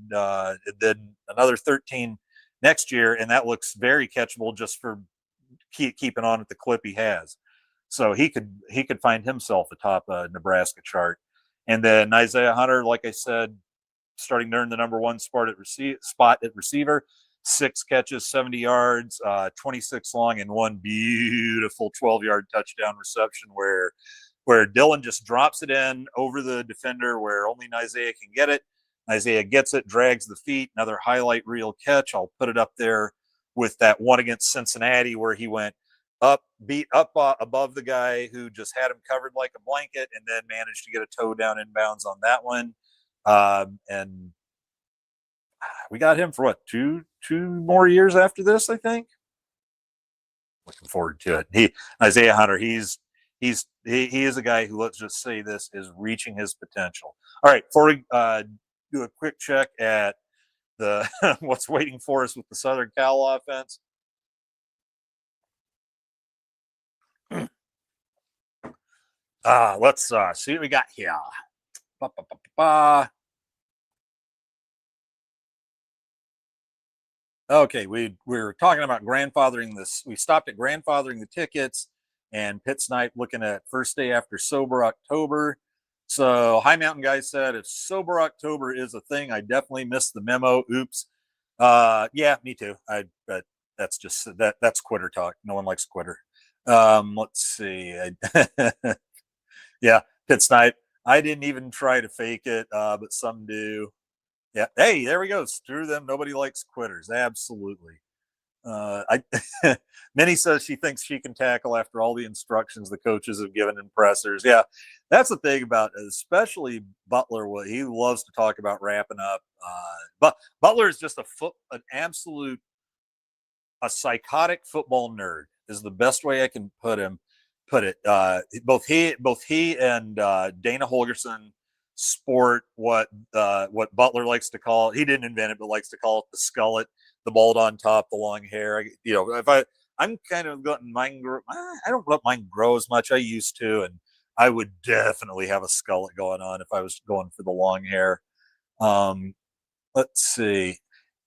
then another 13 next year, and that looks very catchable just for keeping on at the clip he has. So he could find himself atop a Nebraska chart. And then Isaiah Hunter, like I said, starting to earn the number 1 spot at receiver. 6 catches, 70 yards, 26 long, and 1 beautiful 12-yard touchdown reception where Dylan just drops it in over the defender where only Isaiah can get it. Isaiah gets it, drags the feet, another highlight reel catch. I'll put it up there with that one against Cincinnati where he went beat up above the guy who just had him covered like a blanket, and then managed to get a toe down inbounds on that one. And we got him for what, two more years after this, I think. Looking forward to it. Isaiah Hunter, he is a guy who, let's just say this, is reaching his potential. All right, before we do a quick check at the what's waiting for us with the Southern Cal offense. Let's see what we got here. Okay, we were talking about grandfathering this. We stopped at grandfathering the tickets, and Pitt Snipe looking at first day after sober October. So High Mountain guy said, if sober October is a thing, I definitely missed the memo. Oops. Yeah, me too. But that's just that's quitter talk. No one likes quitter. Let's see. Yeah, Pitt Snipe. I didn't even try to fake it, but some do. Yeah. Hey, there we go. Screw them. Nobody likes quitters. Absolutely. Minnie says she thinks she can tackle after all the instructions the coaches have given in pressers. Yeah, that's the thing about, especially Butler. What he loves to talk about wrapping up. But Butler is just a psychotic football nerd is the best way I can put it. Both he and Dana Holgerson sport what Butler likes to call. He didn't invent it, but likes to call it the skullet, the bald on top, the long hair. I'm kind of letting mine grow. I don't let mine grow as much. I used to, and I would definitely have a skullet going on if I was going for the long hair. Let's see.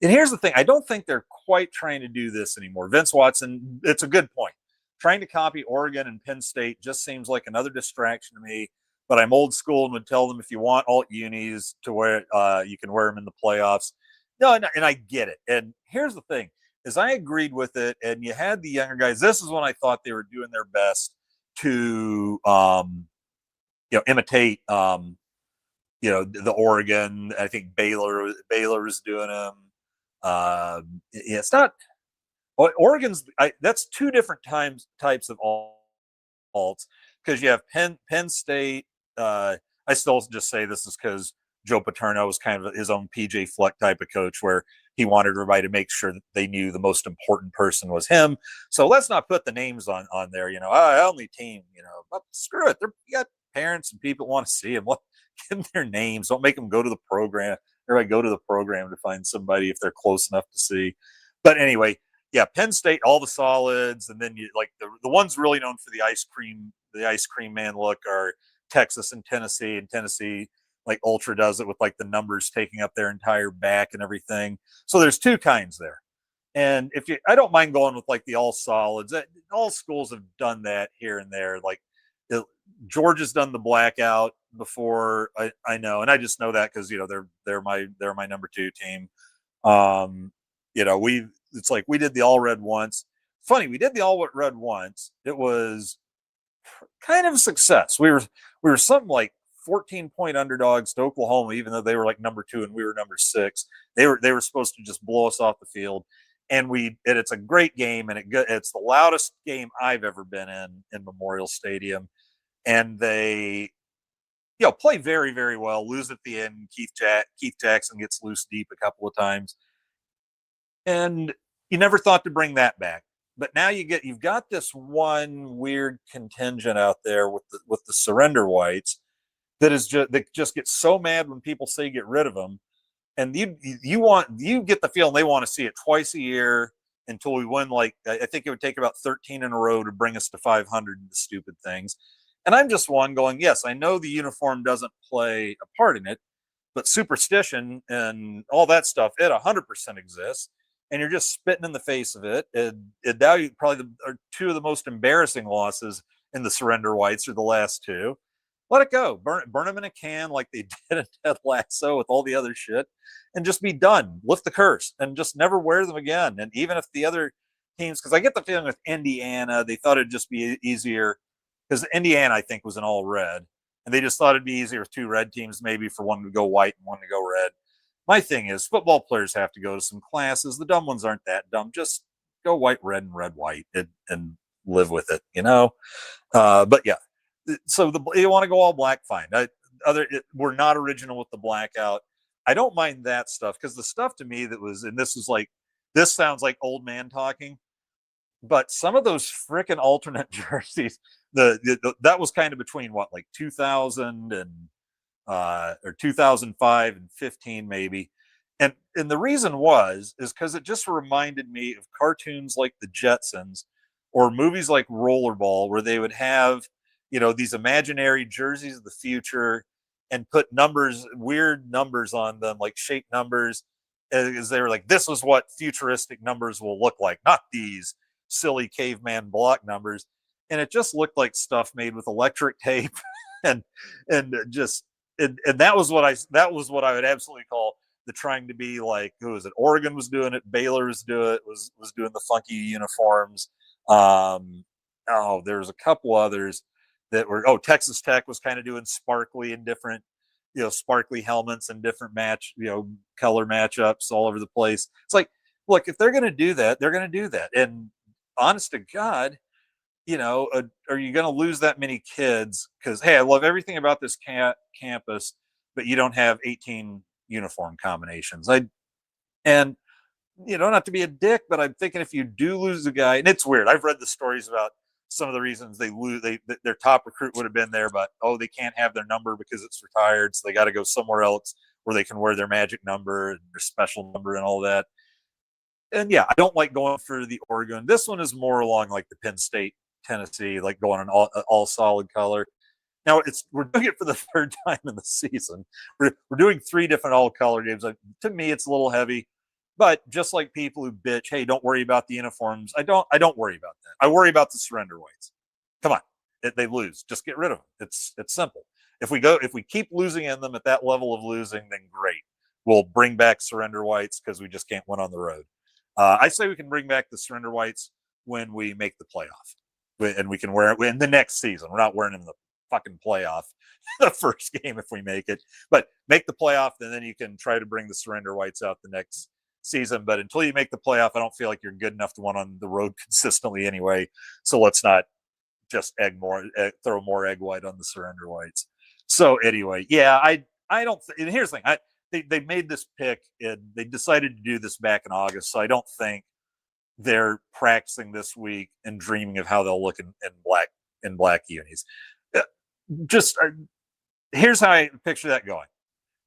And here's the thing. I don't think they're quite trying to do this anymore. Vince Watson, it's a good point. Trying to copy Oregon and Penn State just seems like another distraction to me. But I'm old school and would tell them, if you want alt unis to wear, you can wear them in the playoffs. No, and I get it. And here's the thing, is I agreed with it. And you had the younger guys. This is when I thought they were doing their best to, imitate, the Oregon. I think Baylor is doing them. It's not. Oregon's. That's 2 different types of alts, because you have Penn State. I still just say this is because Joe Paterno was kind of his own PJ Fleck type of coach, where he wanted everybody to make sure that they knew the most important person was him. So let's not put the names on there. Only team. But screw it. You got parents and people want to see them. Give them their names. Don't make them go to the program. Everybody go to the program to find somebody if they're close enough to see. But anyway, yeah, Penn State, all the solids, and then you like the ones really known for the ice cream man look are Texas and Tennessee. And Tennessee, like Ultra does it with like the numbers taking up their entire back and everything. So there's 2 kinds there. And I don't mind going with like the all solids. All schools have done that here and there. Like Georgia's done the blackout. before. I know, and I just know that because they're my number two team. Um, it's like we did the all red once. Funny, we did the all red once. It was kind of a success. We were something like 14-point underdogs to Oklahoma, even though they were like number two and we were number six. They were supposed to just blow us off the field, and it's a great game, and it's the loudest game I've ever been in Memorial Stadium, and they play very very well. Lose at the end. Keith Jackson gets loose deep a couple of times, and you never thought to bring that back. But now you've got this one weird contingent out there with the surrender whites that just gets so mad when people say get rid of them, and you get the feeling they want to see it twice a year until we win. Like I think it would take about 13 in a row to bring us to 500 in the stupid things. And I'm just one going, yes, I know the uniform doesn't play a part in it, but superstition and all that stuff, it 100% exists, and you're just spitting in the face of it. Now you probably are two of the most embarrassing losses in the surrender whites are the last two. Let it go. Burn them in a can like they did in Ted Lasso with all the other shit, and just be done. Lift the curse and just never wear them again. And even if the other teams, because I get the feeling with Indiana, they thought it'd just be easier because Indiana, I think, was an all red, and they just thought it'd be easier with two red teams, maybe for one to go white and one to go red. My thing is, football players have to go to some classes. The dumb ones aren't that dumb. Just go white, red, and red, white, and live with it, But yeah, so you want to go all black, fine. We're not original with the blackout. I don't mind that stuff because the stuff to me and this sounds like old man talking, but some of those freaking alternate jerseys, that was kind of between what, like 2000 and or 2005 and 15 maybe, and the reason is because it just reminded me of cartoons like the Jetsons or movies like Rollerball, where they would have these imaginary jerseys of the future and put weird numbers on them, like shaped numbers, as they were like, this is what futuristic numbers will look like, not these silly caveman block numbers. And it just looked like stuff made with electric tape and just and that was what I would absolutely call the trying to be like, who was it? Oregon was doing it, Baylor was doing the funky uniforms. There was a couple others that were, Texas Tech was kind of doing sparkly and different, sparkly helmets and different color matchups all over the place. It's like, look, if they're going to do that, they're going to do that. And honest to God, are you going to lose that many kids? Because, hey, I love everything about this campus, but you don't have 18 uniform combinations. And not to be a dick, but I'm thinking if you do lose a guy, and it's weird. I've read the stories about some of the reasons they lose. Their top recruit would have been there, but they can't have their number because it's retired, so they got to go somewhere else where they can wear their magic number and their special number and all that. And yeah, I don't like going for the Oregon. This one is more along like the Penn State, Tennessee, like going an all solid color. Now we're doing it for the third time in the season. We're doing 3 different all color games. To me, it's a little heavy. But just like people who bitch, hey, don't worry about the uniforms. I don't worry about that. I worry about the surrender whites. Come on, they lose. Just get rid of them. It's simple. If we keep losing in them at that level of losing, then great. We'll bring back surrender whites because we just can't win on the road. I say we can bring back the surrender whites when we make the playoff, and we can wear it in the next season. We're not wearing them in the fucking playoff the first game if we make it, but make the playoff, and then you can try to bring the surrender whites out the next season. But until you make the playoff, I don't feel like you're good enough to win on the road consistently anyway. So let's not just throw more egg white on the surrender whites. So anyway, yeah, I don't. And here's the thing: they made this pick and they decided to do this back in August. So I don't think they're practicing this week and dreaming of how they'll look in black unis. Here's how I picture that going: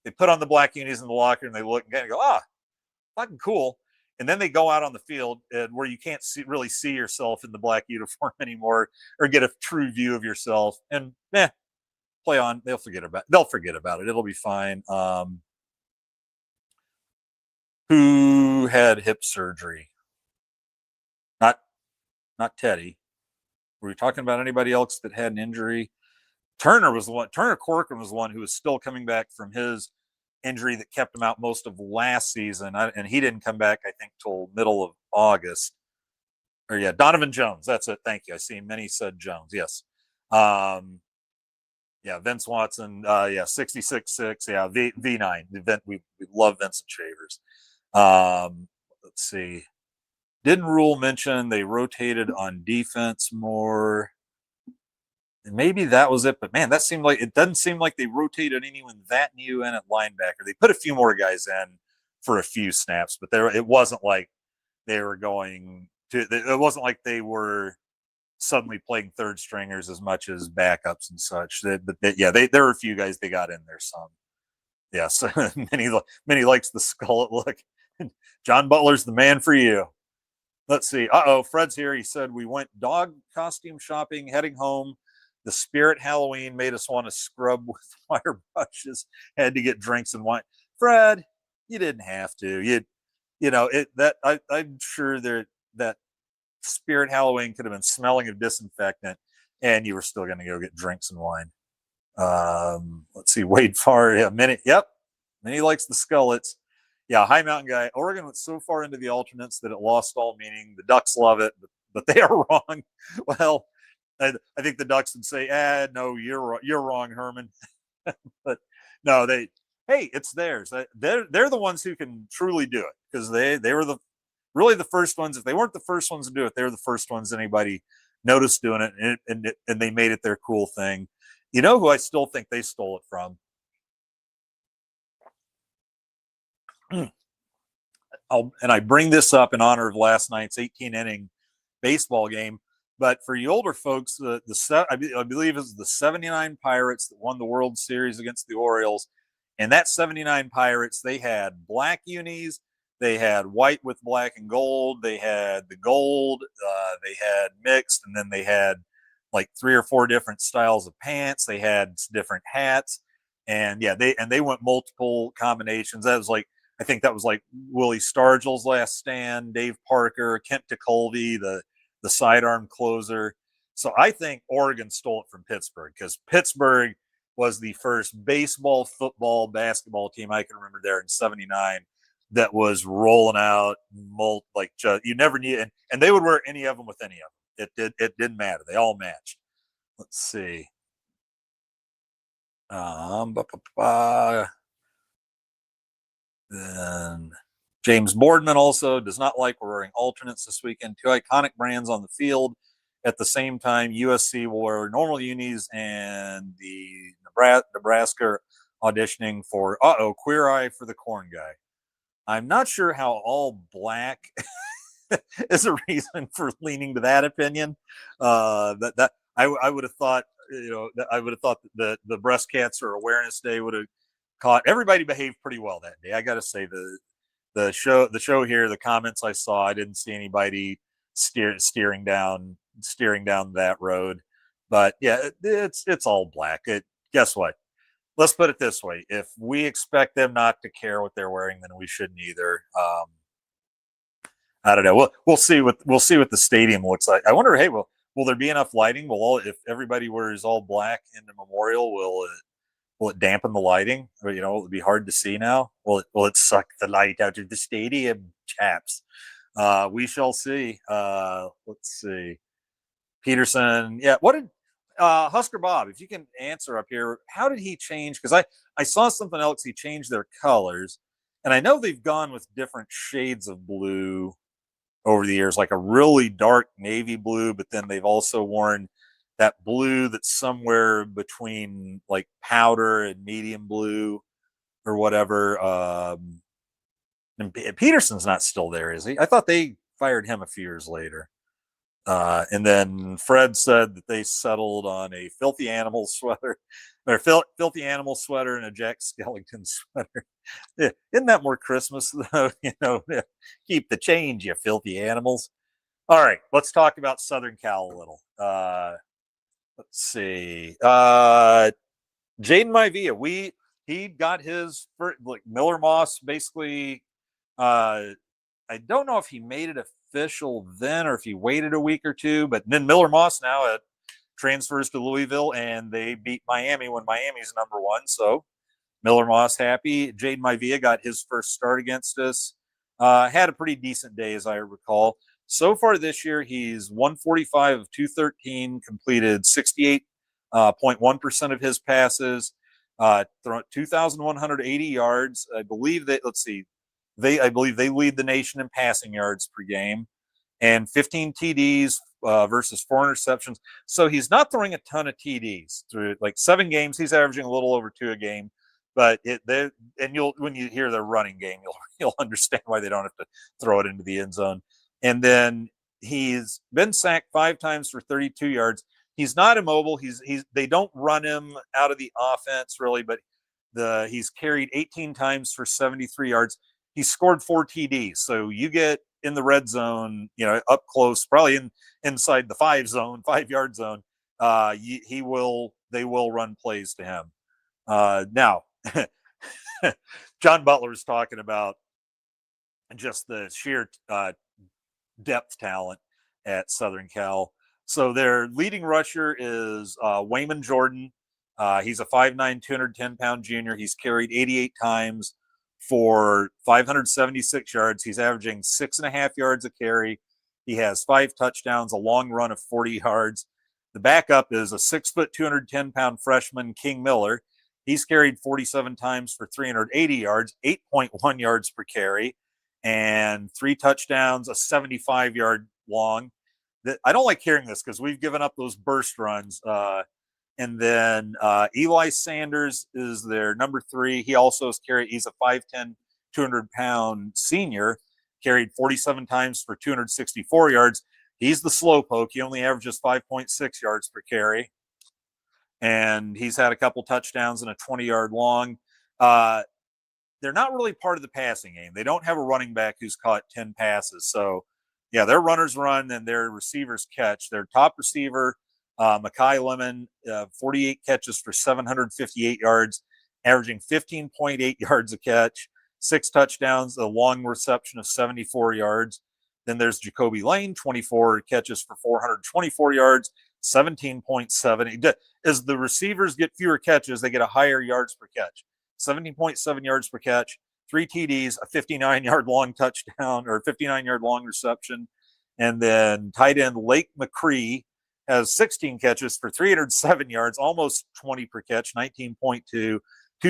they put on the black unis in the locker and they look and kind of go, fucking cool. And then they go out on the field where you can't really see yourself in the black uniform anymore or get a true view of yourself. And play on. They'll forget about it. It'll be fine. Who had hip surgery? Not Teddy. Were we talking about anybody else that had an injury? Turner was the one. Turner Corcoran was the one who was still coming back from his injury that kept him out most of last season, and he didn't come back, I think, till middle of August. Or yeah, Donovan Jones. That's it. Thank you. I see many said Jones. Yes. Yeah, Vince Watson. Yeah, 66-6. Yeah, V9. We love Vincent Shavers. Let's see. Didn't Rule mention they rotated on defense more? And maybe that was it, but man, that seemed like it doesn't seem like they rotated anyone that new in at linebacker. They put a few more guys in for a few snaps, but it wasn't like they were going to. It wasn't like they were suddenly playing third stringers as much as backups and such. There were a few guys they got in there. Some, yes, many likes the skullet look. John Butler's the man for you. Let's see. Fred's here. He said we went dog costume shopping, heading home. The Spirit Halloween made us want to scrub with wire brushes. Had to get drinks and wine. Fred, you didn't have to. I'm sure that Spirit Halloween could have been smelling of disinfectant, and you were still going to go get drinks and wine. Let's see. Wade Farr. Yeah, Minnie. Yep. Minnie likes the skullets. Yeah, High Mountain guy. Oregon went so far into the alternates that it lost all meaning. The Ducks love it, but they are wrong. Well, I think the Ducks would say, no, you're wrong, Herman. But no, hey, it's theirs. They're the ones who can truly do it, because they were really the first ones. If they weren't the first ones to do it, they were the first ones anybody noticed doing it, and they made it their cool thing. You know who I still think they stole it from? And I bring this up in honor of last night's 18-inning baseball game. But for you older folks, I believe it was the 79 Pirates that won the World Series against the Orioles. And that 79 Pirates, they had black unis, they had white with black and gold, they had the gold, they had mixed, and then they had like 3 or 4 different styles of pants. They had different hats, and yeah, they went multiple combinations. I think that was like Willie Stargell's last stand, Dave Parker, Kent DeColvey, the sidearm closer. So I think Oregon stole it from Pittsburgh, because Pittsburgh was the first baseball, football, basketball team I can remember there in '79 that was rolling out you never need, and they would wear any of them with any of them. It didn't matter. They all matched. Let's see. Then James Boardman also does not like wearing alternates this weekend. 2 iconic brands on the field at the same time. USC will wear normal unis, and the Nebraska auditioning for Queer Eye for the Corn Guy. I'm not sure how all black is a reason for leaning to that opinion. I would have thought, that the Breast Cancer Awareness Day would have caught. Everybody behaved pretty well that day. I got to say, the show here, the comments I saw, I didn't see anybody steering down that road. But yeah, it's all black. Guess what? Let's put it this way: if we expect them not to care what they're wearing, then we shouldn't either. I don't know. We'll see what the stadium looks like. I wonder. Hey, will there be enough lighting? If everybody wears all black in the Memorial, will it dampen the lighting? Or, will it be hard to see now? Will it suck the light out of the stadium, chaps? We shall see. Let's see. Peterson. Yeah. What did Husker Bob, if you can answer up here, how did he change? Because I saw something else. He changed their colors, and I know they've gone with different shades of blue over the years, like a really dark navy blue, but then they've also worn that blue that's somewhere between like powder and medium blue or whatever. And Peterson's not still there, is he? I thought they fired him a few years later. And then Fred said that they settled on a filthy animal sweater, or filthy animal sweater and a Jack Skellington sweater. Yeah, isn't that more Christmas though? Keep the change, you filthy animals. All right, let's talk about Southern Cal a little. Let's see. Jaden Maiava, he got his first, like Miller Moss basically. I don't know if he made it official then or if he waited a week or two, but then Miller Moss now transfers to Louisville, and they beat Miami when Miami's number one. So Miller Moss happy. Jaden Maiava got his first start against us. Had a pretty decent day, as I recall. So far this year, he's 145 of 213, completed 68.1% of his passes, thrown 2,180 yards. I believe that, I believe they lead the nation in passing yards per game, and 15 TDs versus 4 interceptions. So he's not throwing a ton of TDs through like 7 games. He's averaging a little over 2 a game. But when you hear their running game, you'll understand why they don't have to throw it into the end zone. And then he's been sacked 5 times for 32 yards. He's not immobile. They don't run him out of the offense really, but he's carried 18 times for 73 yards. He scored 4 TDs. So you get in the red zone, up close, probably inside the 5-yard zone. They will run plays to him. Now, John Butler was talking about just the sheer depth talent at Southern Cal. So their leading rusher is Wayman Jordan. He's a 5'9", 210-pound junior. He's carried 88 times for 576 yards. He's averaging 6.5 yards a carry. He has 5 touchdowns, a long run of 40 yards. The backup is a 6', 210-pound freshman, King Miller. He's carried 47 times for 380 yards, 8.1 yards per carry, and 3 touchdowns, a 75-yard long. I don't like hearing this because we've given up those burst runs. And then Eli Sanders is their number 3. He also has carried. He's a 5'10", 200-pound senior, carried 47 times for 264 yards. He's the slowpoke. He only averages 5.6 yards per carry. And he's had a couple touchdowns and a 20-yard long. They're not really part of the passing game. They don't have a running back who's caught 10 passes. So, yeah, their runners run and their receivers catch. Their top receiver, Mekhi Lemon, 48 catches for 758 yards, averaging 15.8 yards a catch, 6 touchdowns, a long reception of 74 yards. Then there's Jacoby Lane, 24 catches for 424 yards, 17.7. As the receivers get fewer catches, they get a higher yards per catch. 17.7 yards per catch, 3 TDs, a 59-yard long touchdown or 59-yard long reception. And then tight end Lake McCree has 16 catches for 307 yards, almost 20 per catch, 19.2, 2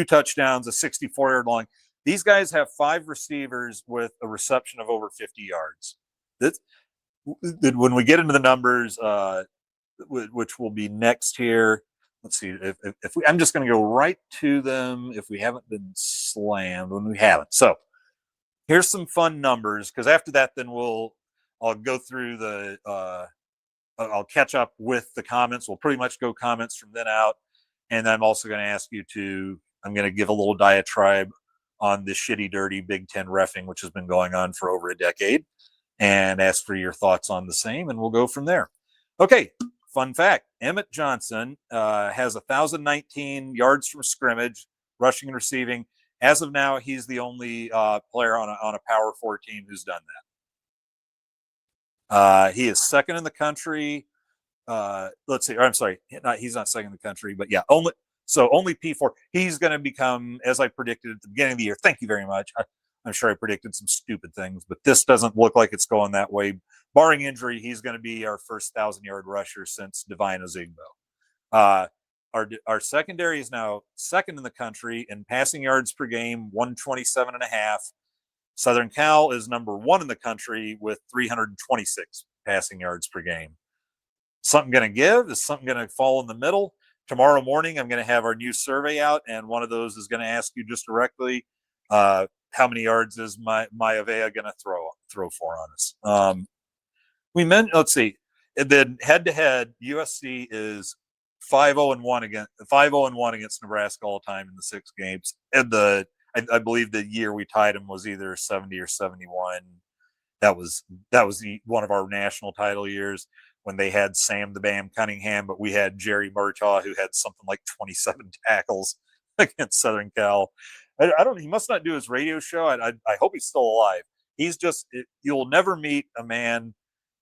touchdowns, a 64-yard long. These guys have 5 receivers with a reception of over 50 yards. When we get into the numbers, which will be next here, let's see I'm just going to go right to them if we haven't been slammed when we haven't. So here's some fun numbers, because after that, then I'll go through I'll catch up with the comments. We'll pretty much go comments from then out. And I'm also going to ask you I'm going to give a little diatribe on the shitty, dirty Big Ten reffing, which has been going on for over a decade, and ask for your thoughts on the same, and we'll go from there. Okay, fun fact. Emmett Johnson has 1,019 yards from scrimmage, rushing and receiving. As of now, he's the only player on a Power 4 team who's done that. He is second in the country. Let's see. I'm sorry. He's not second in the country, but yeah, only P4. He's going to become, as I predicted at the beginning of the year. Thank you very much. I'm sure I predicted some stupid things, but this doesn't look like it's going that way. Barring injury, he's going to be our first 1,000-yard rusher since Divine Ozigbo. Our secondary is now second in the country in passing yards per game, 127.5. Southern Cal is number 1 in the country with 326 passing yards per game. Something going to give? Is something going to fall in the middle? Tomorrow morning, I'm going to have our new survey out, and one of those is going to ask you just directly, how many yards is Maiava going to throw for on us? Let's see. And then head-to-head, USC is 5-0-1 against Nebraska all time in the 6 games. And I believe the year we tied them was either 70 or 71. That was one of our national title years when they had Sam the Bam Cunningham, but we had Jerry Murtaugh, who had something like 27 tackles against Southern Cal. He must not do his radio show. I hope he's still alive. You'll never meet a man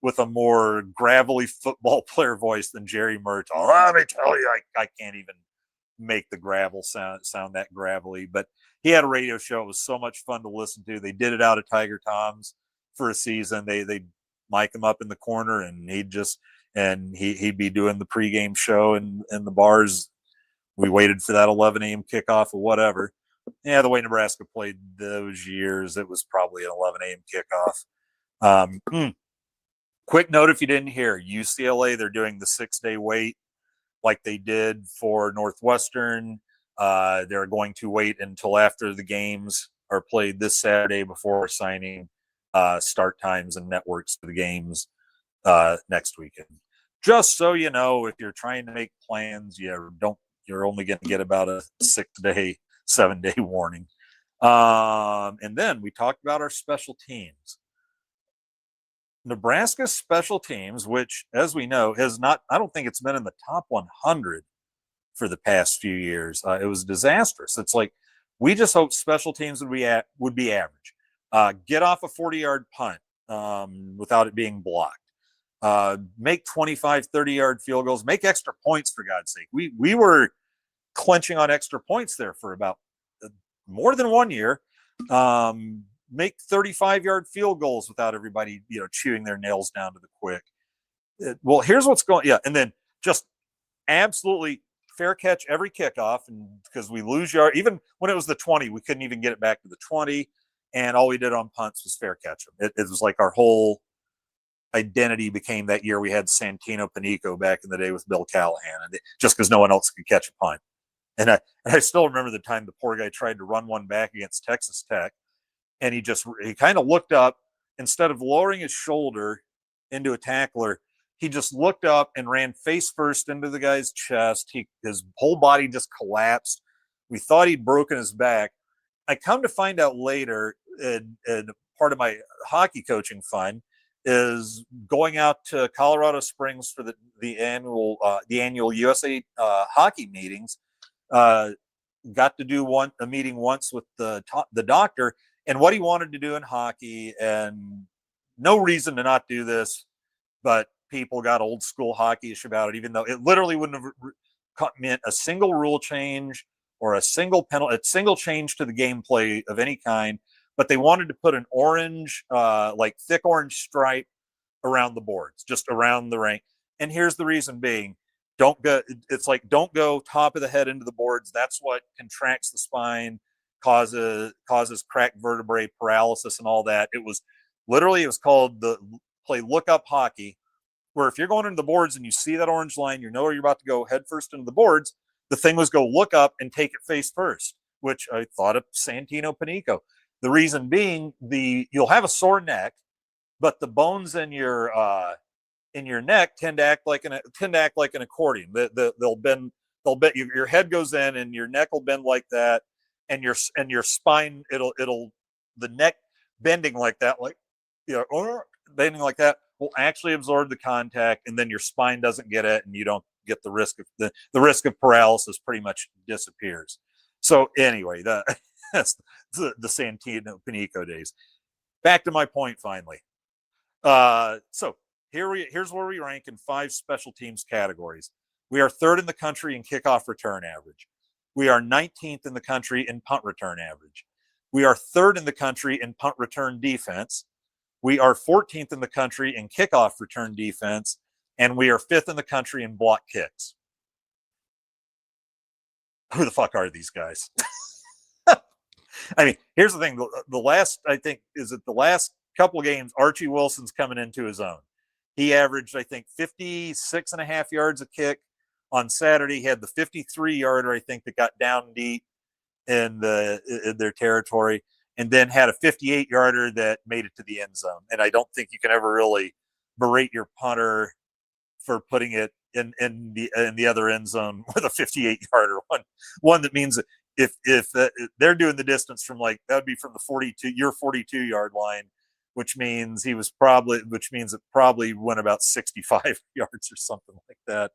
with a more gravelly football player voice than Jerry Murtaugh. Let me tell you, I can't even make the gravel sound that gravelly. But he had a radio show. It was so much fun to listen to. They did it out at Tiger Tom's for a season. They mic him up in the corner, and he'd be doing the pregame show in the bars. We waited for that 11 a.m. kickoff or whatever. Yeah, the way Nebraska played those years, it was probably an 11 a.m. kickoff. Quick note if you didn't hear, UCLA, they're doing the 6-day wait like they did for Northwestern. They're going to wait until after the games are played this Saturday before signing start times and networks for the games next weekend. Just so you know, if you're trying to make plans, you're only going to get about a 6-day, 7-day warning. And then we talked about our special teams. Nebraska's special teams, which, as we know, I don't think it's been in the top 100 for the past few years. It was disastrous. It's like, we just hope special teams would be average. Get off a 40-yard punt without it being blocked. Make 25, 30-yard field goals. Make extra points, for God's sake. We were clenching on extra points there for about more than 1 year. Make 35-yard field goals without everybody, chewing their nails down to the quick. Well, here's what's going. Yeah, and then just absolutely fair catch every kickoff, and because we lose yard, even when it was the 20, we couldn't even get it back to the 20, and all we did on punts was fair catch them. It was like our whole identity became that year we had Santino Panico back in the day with Bill Callahan, and just because no one else could catch a punt. And I still remember the time the poor guy tried to run one back against Texas Tech. And he kind of looked up, instead of lowering his shoulder into a tackler, he just looked up and ran face first into the guy's chest. His whole body just collapsed. We thought he'd broken his back. I come to find out later, and part of my hockey coaching fun is going out to Colorado Springs for the annual USA hockey meetings. Got to do a meeting once with the doctor, and what he wanted to do in hockey, and no reason to not do this, but people got old school hockeyish about it, even though it literally wouldn't have meant a single rule change or a single penalty, a single change to the gameplay of any kind. But they wanted to put an orange, like thick orange stripe around the boards, just around the rink. And here's the reason being, don't go top of the head into the boards. That's what contracts the spine, causes cracked vertebrae, paralysis, and all that. It was called the play look up hockey, where if you're going into the boards and you see that orange line, you know you're about to go head first into the boards. The thing was go look up and take it face first, which I thought of Santino Panico. The reason being, you'll have a sore neck, but the bones in your neck tend to act like an accordion. They'll bend. Your head goes in, and your neck will bend like that, and your spine the neck bending like that, bending like that will actually absorb the contact, and then your spine doesn't get it, and you don't get the risk of the risk of paralysis pretty much disappears. So anyway, that's the Santino Panico days. Back to my point finally. So here's where we rank in 5 special teams categories. We are 3rd in the country in kickoff return average. We are 19th in the country in punt return average. We are 3rd in the country in punt return defense. We are 14th in the country in kickoff return defense. And we are 5th in the country in block kicks. Who the fuck are these guys? I mean, here's the thing. The last couple of games, Archie Wilson's coming into his own. He averaged, I think, 56.5 yards a kick. On Saturday, he had the 53-yarder, I think, that got down deep in their territory, and then had a 58-yarder that made it to the end zone. And I don't think you can ever really berate your punter for putting it in the other end zone with a 58-yarder. One that means that if they're doing the distance from, like, that would be from the 42-yard line, which means it probably went about 65 yards or something like that.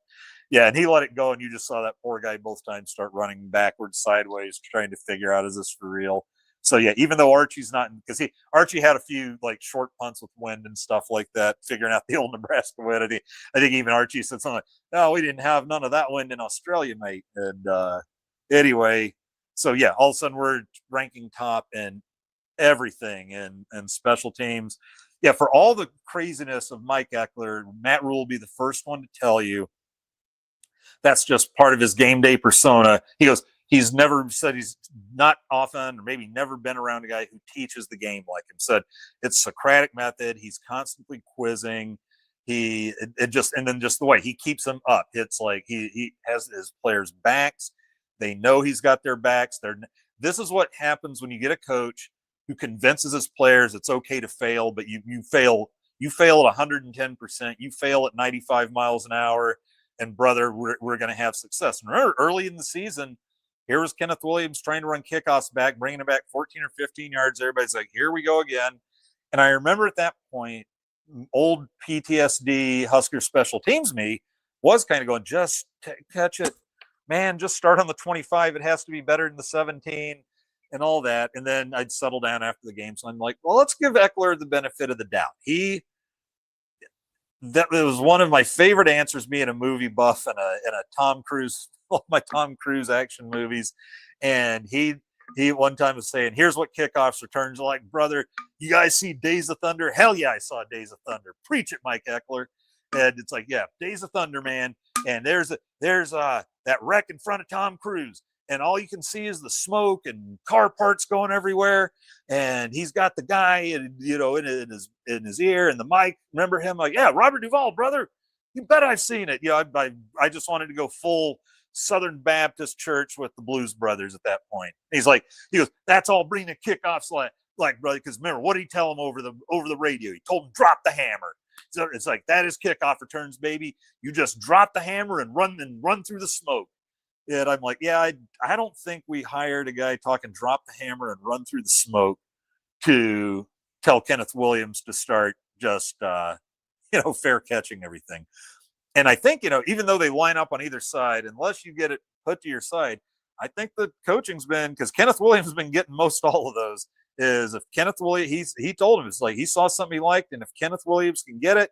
Yeah, and he let it go, and you just saw that poor guy both times start running backwards, sideways, trying to figure out, is this for real? So yeah, even though Archie's not, because Archie had a few like short punts with wind and stuff like that, figuring out the old Nebraska wind. I think even Archie said something like, "No, we didn't have none of that wind in Australia, mate." And anyway, so yeah, all of a sudden we're ranking top in everything and special teams. Yeah, for all the craziness of Mike Eckler, Matt Rule will be the first one to tell you that's just part of his game day persona. He goes, he's never said he's not often or maybe never been around a guy who teaches the game like him. Said it's Socratic method. He's constantly quizzing. It just, and then just the way he keeps them up. It's like he has his players' backs. They know he's got their backs. This is what happens when you get a coach who convinces his players it's okay to fail, but you fail at 110%. You fail at 95 miles an hour, and brother, we're going to have success. And remember, early in the season, here was Kenneth Williams trying to run kickoffs back, bringing it back 14 or 15 yards. Everybody's like, here we go again. And I remember at that point, old PTSD Husker special teams me was kind of going, just catch it, man, just start on the 25. It has to be better than the 17 and all that. And then I'd settle down after the game. So I'm like, well, let's give Eckler the benefit of the doubt. That was one of my favorite answers, being a movie buff and a Tom Cruise, all my Tom Cruise action movies. And he one time was saying, here's what kickoffs returns are like. Brother, you guys see Days of Thunder? Hell yeah, I saw Days of Thunder. Preach it, Mike Eckler. And it's like, yeah, Days of Thunder, man. And there's that wreck in front of Tom Cruise, and all you can see is the smoke and car parts going everywhere. And he's got the guy, in his ear and the mic. Remember him? Like, yeah, Robert Duvall, brother. You bet I've seen it. I just wanted to go full Southern Baptist Church with the Blues Brothers at that point. He goes, that's all bringing kickoffs like brother. Because remember, what did he tell him over the radio? He told him, drop the hammer. So it's like, that is kickoff returns, baby. You just drop the hammer and run through the smoke. And I'm like, yeah, I don't think we hired a guy talking drop the hammer and run through the smoke to tell Kenneth Williams to start just fair catching everything. And I think, even though they line up on either side, unless you get it put to your side, I think the coaching's been, because Kenneth Williams has been getting most all of those, is if Kenneth Williams, he told him, it's like he saw something he liked, and if Kenneth Williams can get it,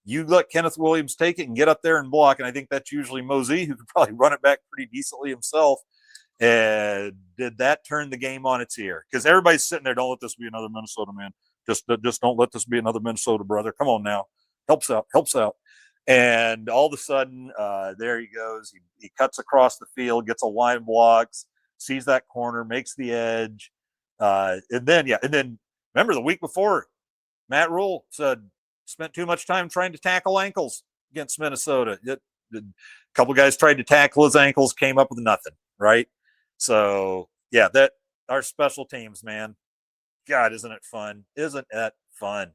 you let Kenneth Williams take it and get up there and block. And I think that's usually Mosey, who could probably run it back pretty decently himself. And did that turn the game on its ear? Because everybody's sitting there, don't let this be another Minnesota, man. Just don't let this be another Minnesota, brother. Come on now. Helps out. And all of a sudden, there he goes. He cuts across the field, gets a line of blocks, sees that corner, makes the edge. And then remember the week before, Matt Rule spent too much time trying to tackle ankles against Minnesota. A couple guys tried to tackle his ankles, came up with nothing, right? So, yeah, that our special teams, man. God, isn't it fun? Isn't it fun?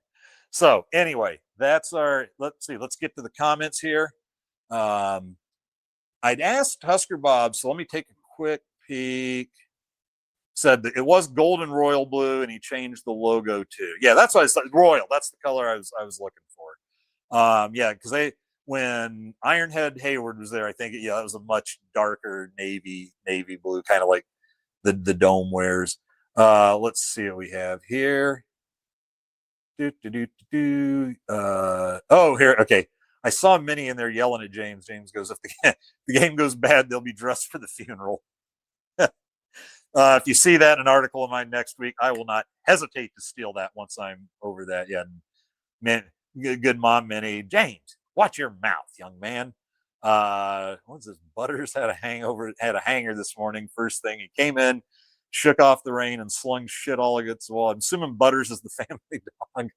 So, anyway, that's let's get to the comments here. I'd asked Husker Bob, so let me take a quick peek. Said that it was golden royal blue, and he changed the logo too. Yeah, that's what I said. Royal. That's the color I was looking for. Because when Ironhead Hayward was there, I think it was a much darker navy blue, kind of like the dome wears. Let's see what we have here. Here. Okay. I saw Minnie in there yelling at James. James goes, if the game goes bad, they'll be dressed for the funeral. If you see that in an article of mine next week, I will not hesitate to steal that once I'm over that. Yeah, man, good mom, Minnie. James, watch your mouth, young man. What's this? Butters had a hanger this morning. First thing, he came in, shook off the rain, and slung shit all against the wall. I'm assuming Butters is the family dog.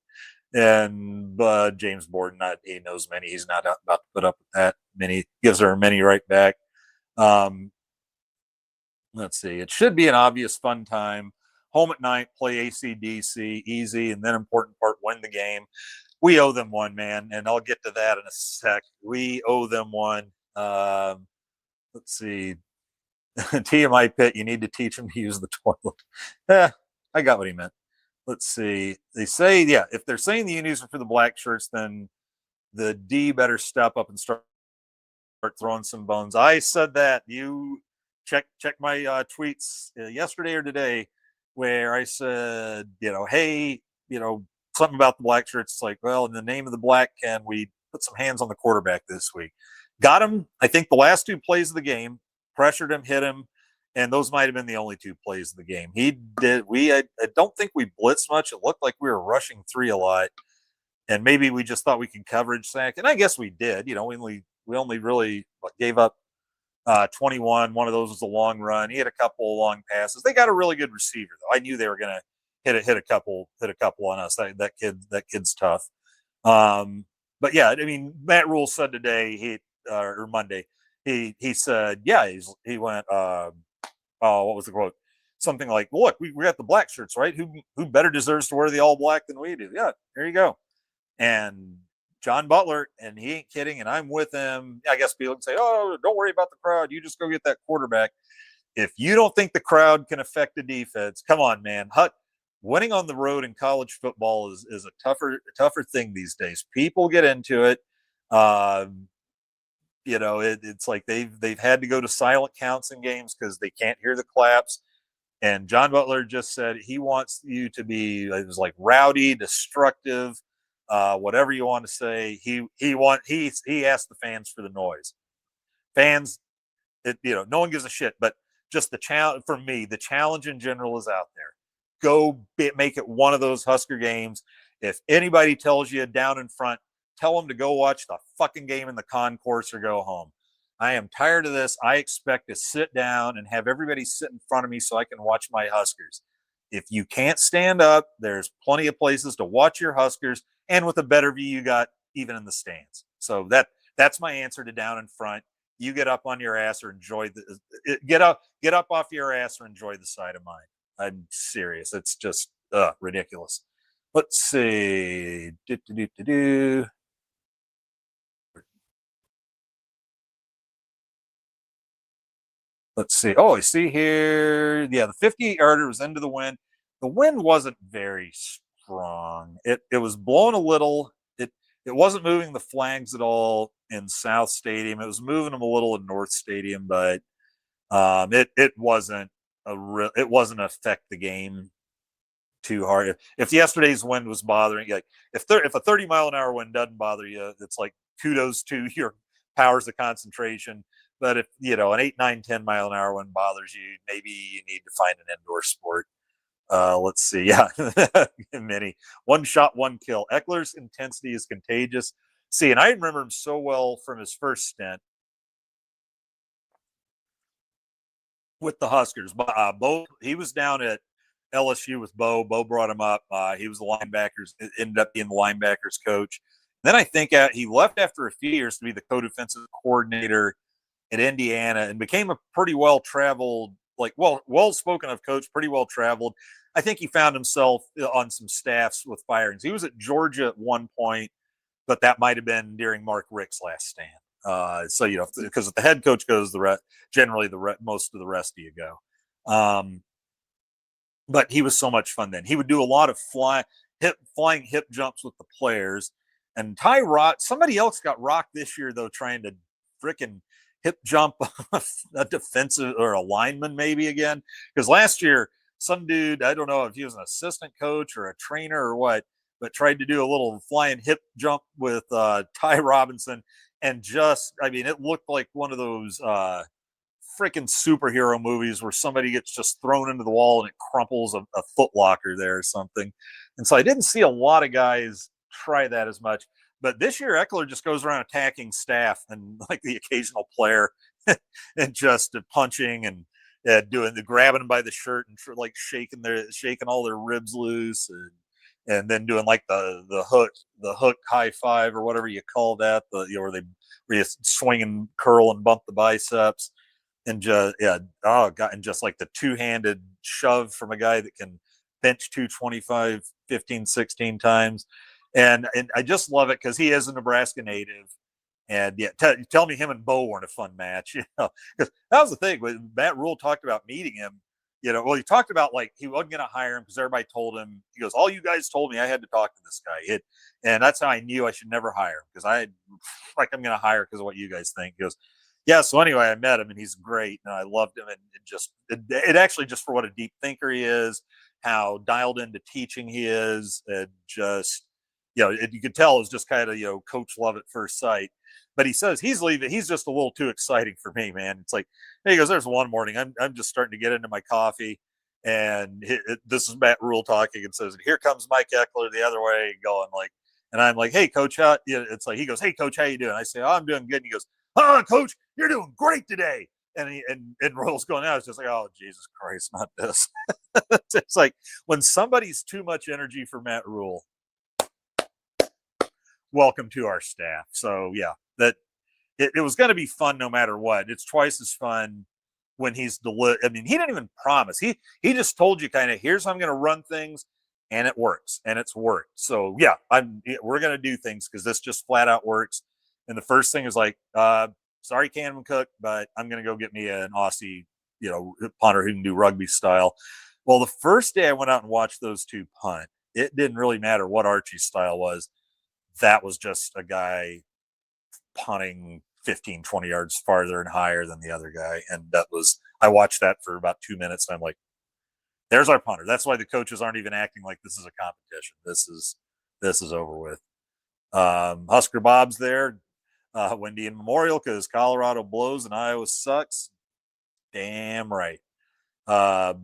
And James Borden, he knows Minnie. He's not about to put up with that. Minnie gives her a Minnie right back. Let's see. It should be an obvious fun time. Home at night, play ACDC, easy, and then important part, win the game. We owe them one, man, and I'll get to that in a sec. We owe them one. Let's see. TMI Pit, you need to teach them to use the toilet. I got what he meant. Let's see. They say, if they're saying the unis are for the black shirts, then the D better step up and start throwing some bones. I said that. You check my tweets yesterday or today. where I said, hey, something about the black shirts. It's like, well, in the name of the black, can we put some hands on the quarterback this week? Got him, I think, the last two plays of the game, pressured him, hit him, and those might have been the only two plays of the game. He did. I don't think we blitzed much. It looked like we were rushing three a lot, and maybe we just thought we could coverage sack, and I guess we did. We only really gave up 21. One of those was a long run. He had a couple of long passes. They got a really good receiver, though. I knew they were going to hit a couple on us. That kid's tough. But yeah, I mean, Matt Rule said today, or Monday, he said, yeah, he went, what was the quote? Something like, well, look, we got the black shirts, right? Who better deserves to wear the all black than we do? Yeah, there you go. And John Butler, and he ain't kidding, and I'm with him. I guess people can say, oh, don't worry about the crowd. You just go get that quarterback. If you don't think the crowd can affect the defense, come on, man. Winning on the road in college football is a tougher thing these days. People get into it. It's like they've had to go to silent counts in games because they can't hear the claps. And John Butler just said he wants you to be, it was like rowdy, destructive, whatever you want to say. He asked the fans for the noise. Fans, no one gives a shit. But just the challenge for me, the challenge in general is out there. Go make it one of those Husker games. If anybody tells you down in front, tell them to go watch the fucking game in the concourse or go home. I am tired of this. I expect to sit down and have everybody sit in front of me so I can watch my Huskers. If you can't stand up, there's plenty of places to watch your Huskers, and with a better view you got even in the stands. So that's my answer to down in front. You get up on your ass or enjoy get up off your ass or enjoy the side of mine. I'm serious. It's just ridiculous. Let's see. Let's see. Oh, I see here. Yeah, the 58-yarder was into the wind. The wind wasn't very strong. It was blowing a little. It wasn't moving the flags at all in South Stadium. It was moving them a little in North Stadium, but it wasn't it wasn't affect the game too hard. If yesterday's wind was bothering you, like if a 30-mile-an-hour wind doesn't bother you, it's like kudos to your powers of concentration. But if an 8, 9, 10-mile-an-hour wind bothers you, maybe you need to find an indoor sport. Let's see. Yeah, many. One shot, one kill. Eckler's intensity is contagious. See, and I remember him so well from his first stint with the Huskers. Bo, he was down at LSU with Bo. Bo brought him up. He was the linebackers, ended up being the linebackers coach. Then I think he left after a few years to be the co-defensive coordinator at Indiana and became a pretty well-traveled, well-spoken of coach, pretty well-traveled. I think he found himself on some staffs with firings. He was at Georgia at one point, but that might have been during Mark Richt's last stand. So, because if the head coach goes, generally most of the rest of you go. But he was so much fun then. He would do a lot of flying hip jumps with the players. And somebody else got rocked this year, though, trying to freaking hip jump a defensive or a lineman maybe again. Because last year, some dude, I don't know if he was an assistant coach or a trainer or what, but tried to do a little flying hip jump with Ty Robinson. And it looked like one of those freaking superhero movies where somebody gets just thrown into the wall and it crumples a foot locker there or something. And so I didn't see a lot of guys try that as much. But this year, Eckler just goes around attacking staff and like the occasional player and just punching and grabbing them by the shirt and like shaking all their ribs loose and then doing like the hook high five or whatever you call that, where you swing and curl and bump the biceps. And just and just like the two-handed shove from a guy that can bench 225 15, 16 times. And I just love it because he is a Nebraska native. And yeah, tell me him and Bo weren't a fun match, because that was the thing. When Matt Rule talked about meeting him, he talked about like he wasn't going to hire him because everybody told him, he goes, all you guys told me I had to talk to this guy. And that's how I knew I should never hire him, because I'm going to hire because of what you guys think. He goes, Yeah. So anyway, I met him and he's great, and I loved him, and it actually just for what a deep thinker he is, how dialed into teaching he is, and just you could tell it was just kind of coach love at first sight. But he says he's leaving. He's just a little too exciting for me, man. It's like, hey, he goes, there's one morning I'm just starting to get into my coffee, and this is Matt Rule talking, and says, here comes Mike Eckler the other way going like, and I'm like, hey coach, how? It's like he goes, hey coach, how you doing? I say, oh, I'm doing good. And he goes, oh coach, you're doing great today. And Royal's going out. It's just like, oh Jesus Christ, not this. It's like when somebody's too much energy for Matt Rule, welcome to our staff. So yeah, that it was going to be fun no matter what. It's twice as fun when I mean, he didn't even promise. He just told you kind of, here's how I'm going to run things, and it works, and it's worked. So yeah, we're going to do things because this just flat out works. And the first thing is like, sorry, Cannon Cook, but I'm going to go get me an Aussie, punter who can do rugby style. Well, the first day I went out and watched those two punt, it didn't really matter what Archie's style was. That was just a guy punting 15, 20 yards farther and higher than the other guy. And I watched that for about 2 minutes. And I'm like, there's our punter. That's why the coaches aren't even acting like this is a competition. This is over with. Husker Bob's there. Wendy in Memorial because Colorado blows and Iowa sucks. Damn right.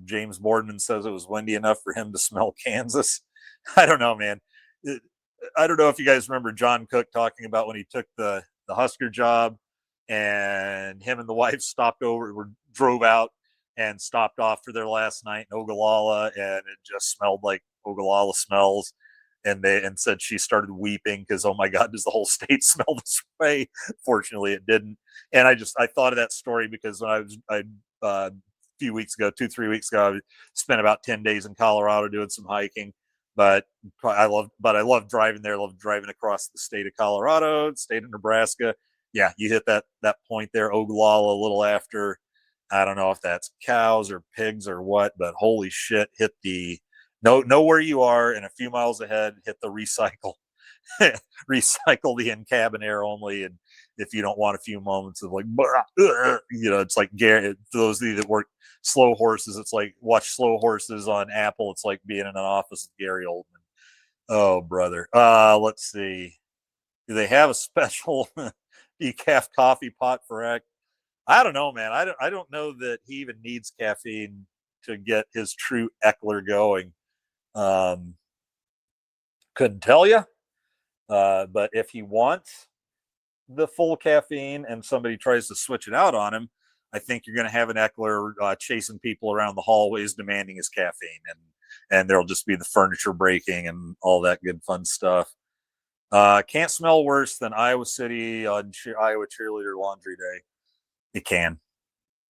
James Boardman says it was windy enough for him to smell Kansas. I don't know, man. I don't know if you guys remember John Cook talking about when he took the Husker job, and him and the wife drove out and stopped off for their last night in Ogallala, and it just smelled like Ogallala smells. And said she started weeping because, oh my God, does the whole state smell this way? Fortunately, it didn't. And I thought of that story because when a few weeks ago, 2-3 weeks ago, I spent about 10 days in Colorado doing some hiking. But I love driving there. I love driving across the state of Colorado, state of Nebraska. Yeah, you hit that point there, Ogallala, a little after. I don't know if that's cows or pigs or what, but holy shit, hit the know where you are, and a few miles ahead, hit the recycle the in cabin air only. And if you don't want a few moments of like, it's like Gary. For those of you that work slow horses, it's like watch slow horses on Apple. It's like being in an office with Gary Oldman. Oh brother. Let's see. Do they have a special decaf coffee pot for Eck? I don't know, man. I don't know that he even needs caffeine to get his true Eckler going. Couldn't tell you. But if he wants the full caffeine and somebody tries to switch it out on him, I think you're going to have an Eckler chasing people around the hallways demanding his caffeine, and there'll just be the furniture breaking and all that good fun stuff. Can't smell worse than Iowa City on Iowa cheerleader laundry day. It can.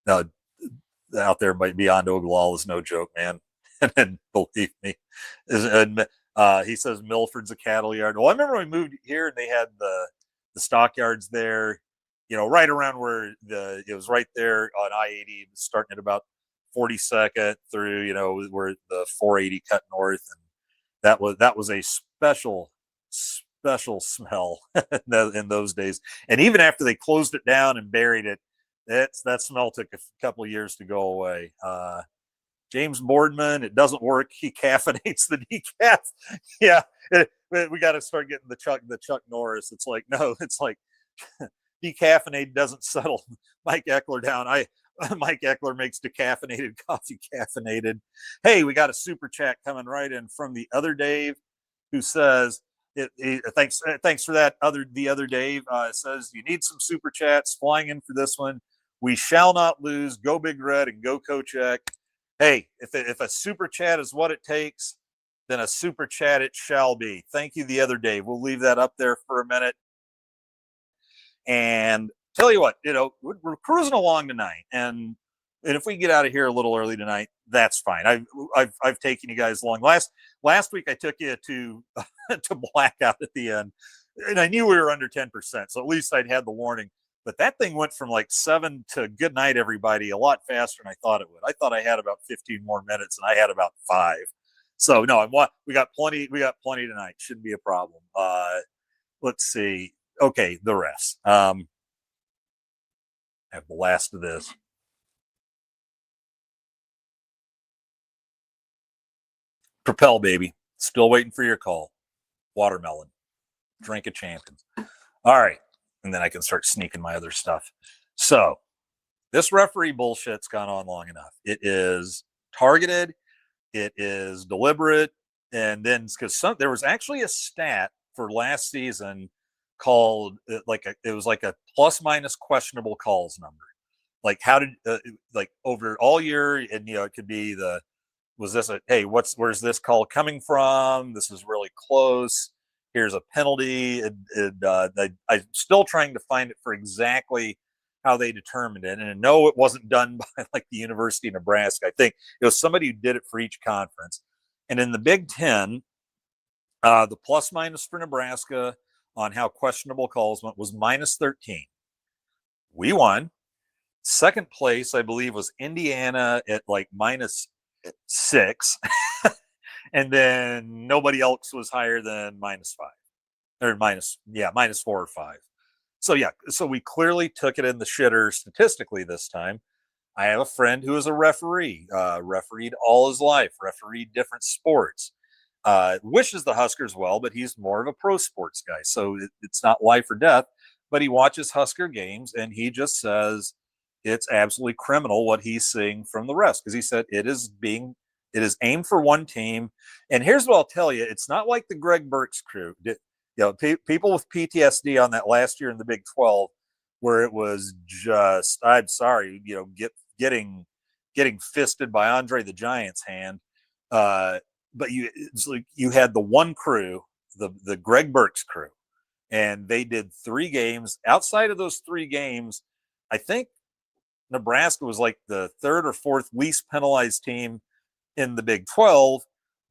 Out there beyond Ogallala is no joke, man. And believe me, he says Milford's a cattle yard. Well, I remember when we moved here and they had the stockyards there, right around where it was right there on I-80, starting at about 42nd through, where the 480 cut north. And that was a special smell in those days. And even after they closed it down and buried it, that smell took a couple of years to go away. James Boardman, it doesn't work. He caffeinates the decaf. Yeah, we got to start getting the Chuck Norris. It's like, no, it's like decaffeinated doesn't settle Mike Eckler down. Mike Eckler makes decaffeinated coffee caffeinated. Hey, we got a super chat coming right in from the other Dave, who says, thanks for that. The other Dave says you need some super chats flying in for this one. We shall not lose. Go Big Red and go Coach Eck. Hey, if a super chat is what it takes, then a super chat it shall be. Thank you, the other Dave. We'll leave that up there for a minute. And tell you what, we're cruising along tonight, and if we get out of here a little early tonight, that's fine. I've taken you guys along. Last week I took you to to blackout at the end, and I knew we were under 10%, so at least I'd had the warning. But that thing went from like 7 to good night, everybody, a lot faster than I thought it would. I thought I had about 15 more minutes, and I had about 5. So no, we got plenty. We got plenty tonight. Shouldn't be a problem. Let's see. Okay, the refs. Have the last of this. Propel, baby. Still waiting for your call. Watermelon. Drink of champions. All right. And then I can start sneaking my other stuff. So this referee bullshit's gone on long enough. It is targeted. It is deliberate. And then because there was actually a stat for last season called it was like a plus minus questionable calls number. Like how did like over all year, and it could be was this hey, where's this call coming from? This is really close. Here's a penalty. I'm still trying to find it for exactly how they determined it. And no, it wasn't done by like the University of Nebraska. I think it was somebody who did it for each conference. And in the Big Ten, the plus minus for Nebraska on how questionable calls went was minus 13. We won. Second place, I believe, was Indiana at like minus 6. And then nobody else was higher than minus 5 or minus 4 or 5. So we clearly took it in the shitter statistically this time. I have a friend who is a referee, refereed all his life, refereed different sports, wishes the Huskers well, but he's more of a pro sports guy. So it's not life or death, but he watches Husker games and he just says it's absolutely criminal what he's seeing from the refs, because he said it is aimed for one team. And here's what I'll tell you. It's not like the Greg Burks crew. People with PTSD on that last year in the Big 12, where it was just, I'm sorry, getting fisted by Andre the Giant's hand. But it's like you had the one crew, the Greg Burks crew, and they did 3 games. Outside of those 3 games, I think Nebraska was like the 3rd or 4th least penalized team in the Big 12,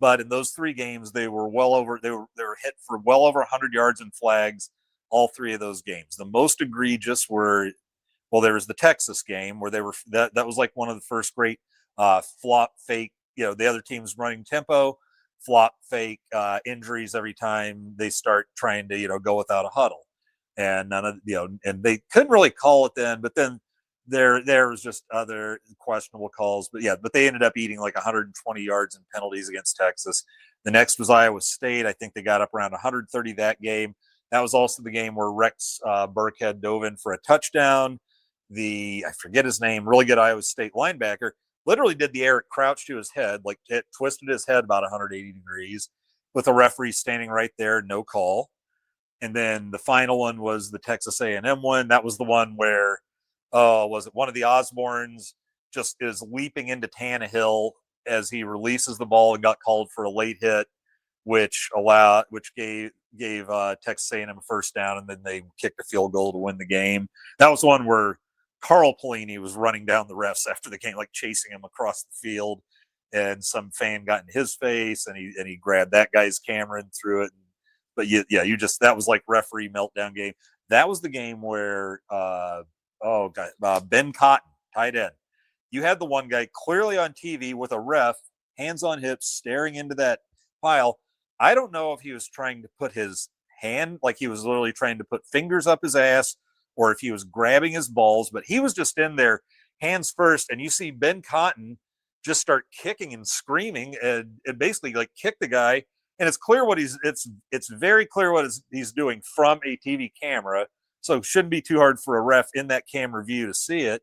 but in those 3 games, they were hit for well over 100 yards and flags, all 3 of those games. The most egregious were, there was the Texas game where that was like one of the first great flop fake, the other team's running tempo, flop fake injuries every time they start trying to, go without a huddle. And none of, and they couldn't really call it then, but then there was just other questionable calls, but they ended up eating like 120 yards in penalties against Texas. The next was Iowa State. I think they got up around 130 that game. That was also the game where Rex Burkhead dove in for a touchdown. I forget his name, really good Iowa State linebacker, literally did the Eric Crouch to his head, like it twisted his head about 180 degrees with a referee standing right there, no call. And then the final one was the Texas A&M one. That was the one where was it one of the Osborns just is leaping into Tannehill as he releases the ball and got called for a late hit, which gave Texas A&M a first down, and then they kicked a field goal to win the game. That was one where Carl Pelini was running down the refs after the game, like chasing him across the field, and some fan got in his face, and he grabbed that guy's camera and threw it. But that was like referee meltdown game. That was the game where Ben Cotton, tight end. You had the one guy clearly on TV with a ref, hands on hips, staring into that pile. I don't know if he was trying to put his hand, like he was literally trying to put fingers up his ass, or if he was grabbing his balls, but he was just in there, hands first, and you see Ben Cotton just start kicking and screaming and basically like kick the guy. And it's clear it's very clear what he's doing from a TV camera. So it shouldn't be too hard for a ref in that camera view to see it.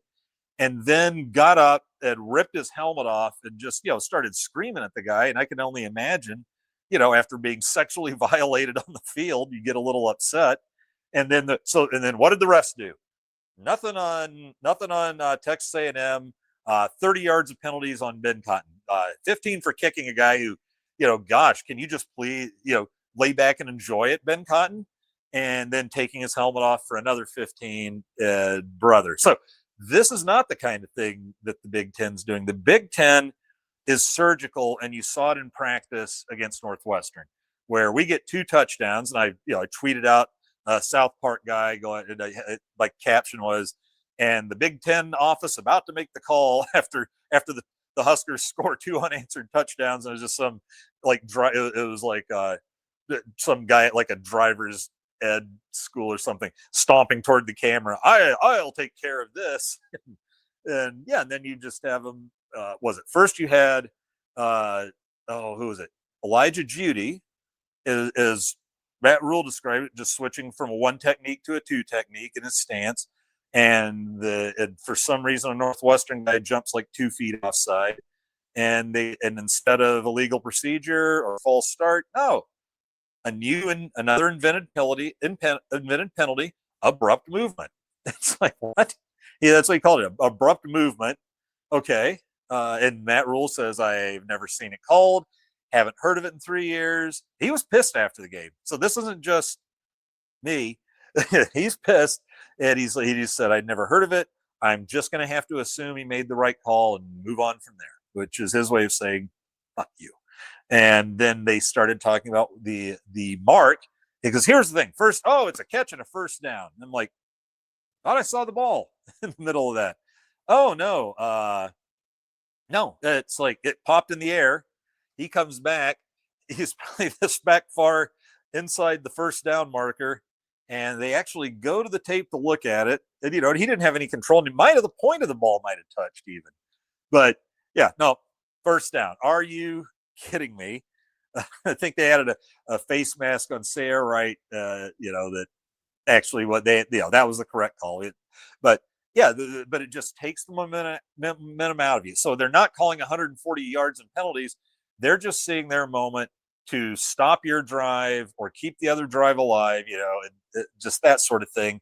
And then got up and ripped his helmet off and just, started screaming at the guy. And I can only imagine, after being sexually violated on the field, you get a little upset. And then what did the refs do? Nothing on Texas A&M. 30 yards of penalties on Ben Cotton. 15 for kicking a guy who, can you just please, lay back and enjoy it, Ben Cotton? And then taking his helmet off for another 15, brother. So this is not the kind of thing that the Big Ten's doing. The Big Ten is surgical, and you saw it in practice against Northwestern, where we get 2 touchdowns. And I tweeted out a South Park guy going, like caption was, and the Big Ten office about to make the call after the Huskers score 2 unanswered touchdowns. And it was just some like it was like some guy at like a driver's ed school or something, stomping toward the camera. I'll take care of this. And yeah, and then you just have them. Was it first you had who was it? Elijah Judy is Matt Rule described it, just switching from a one technique to a two technique in his stance. And for some reason, a Northwestern guy jumps like 2 feet offside, and instead of illegal procedure or false start, no, another invented penalty, abrupt movement. It's like, what? Yeah, that's what he called it, abrupt movement. Okay. And Matt Rule says, I've never seen it called, haven't heard of it in 3 years. He was pissed after the game. So this isn't just me. He's pissed, and he just said, I'd never heard of it. I'm just going to have to assume he made the right call and move on from there, which is his way of saying, fuck you. And then they started talking about the mark, because here's the thing. First, it's a catch and a first down. And I'm like, thought I saw the ball in the middle of that. Oh, no. No, it's like it popped in the air. He comes back. He's probably this back far inside the first down marker. And they actually go to the tape to look at it. And, he didn't have any control. And the point of the ball might have touched even. But, yeah, no, first down. Are you kidding me? I think they added a face mask on Sayre Wright, that actually that was the correct call. But it just takes the momentum out of you. So they're not calling 140 yards and penalties. They're just seeing their moment to stop your drive or keep the other drive alive, just that sort of thing.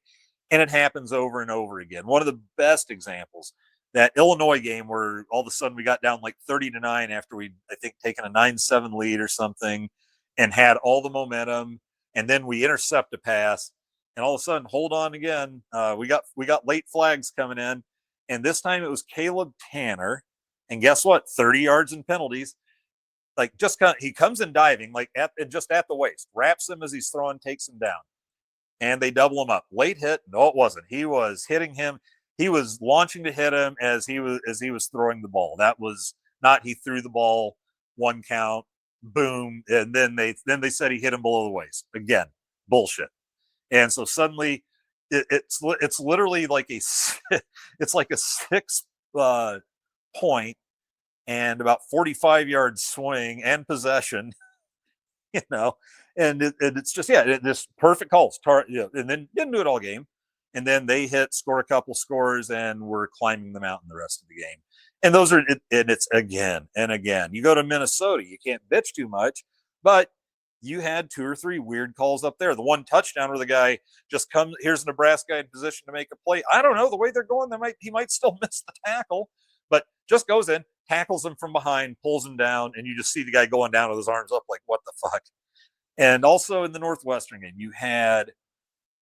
And it happens over and over again. One of the best examples, that Illinois game where all of a sudden we got down like 30-9 after we'd, I think, taken a 9-7 lead or something and had all the momentum. And then we intercept a pass, and all of a sudden, hold on again. We got late flags coming in, and this time it was Caleb Tanner. And guess what? 30 yards and penalties. Like, he comes in diving, like just at the waist, wraps him as he's throwing, takes him down, and they double him up. Late hit? No, it wasn't. He was hitting him. He was launching to hit him as he was throwing the ball. That was not. He threw the ball, 1 count, boom, and then they said he hit him below the waist. Again, bullshit. And so suddenly, it's literally like it's like a 6 point and about 45 yard swing and possession, and it's just this perfect calls. And then didn't do it all game, and then they score a couple scores, and we're climbing the mountain the rest of the game. And those are and it's again and again. You go to Minnesota, you can't bitch too much, but you had 2 or 3 weird calls up there. The one touchdown where the guy just comes, here's Nebraska in position to make a play. I don't know, the way they're going, he might still miss the tackle, but just goes in, tackles him from behind, pulls him down, and you just see the guy going down with his arms up like, what the fuck? And also in the Northwestern game, you had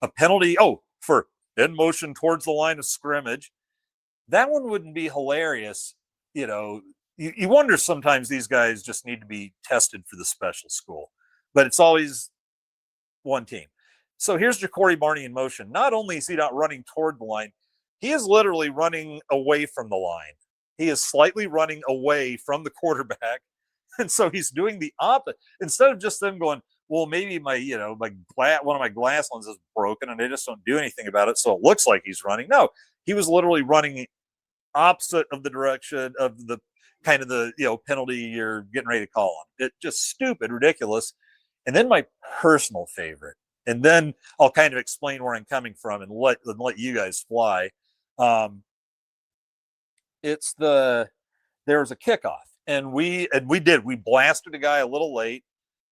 a penalty, for in motion towards the line of scrimmage. That one wouldn't be hilarious. You wonder sometimes these guys just need to be tested for the special school. But it's always one team. So here's Ja'Cory Barney in motion. Not only is he not running toward the line, he is literally running away from the line. He is slightly running away from the quarterback. And so he's doing the opposite. Instead of just them going, well, maybe one of my glass lenses is broken and they just don't do anything about it, so it looks like he's running. No, he was literally running opposite of the direction of the kind of the penalty you're getting ready to call on. It just stupid, ridiculous. And then my personal favorite, and then I'll kind of explain where I'm coming from and let you guys fly. There was a kickoff, and we blasted a guy a little late,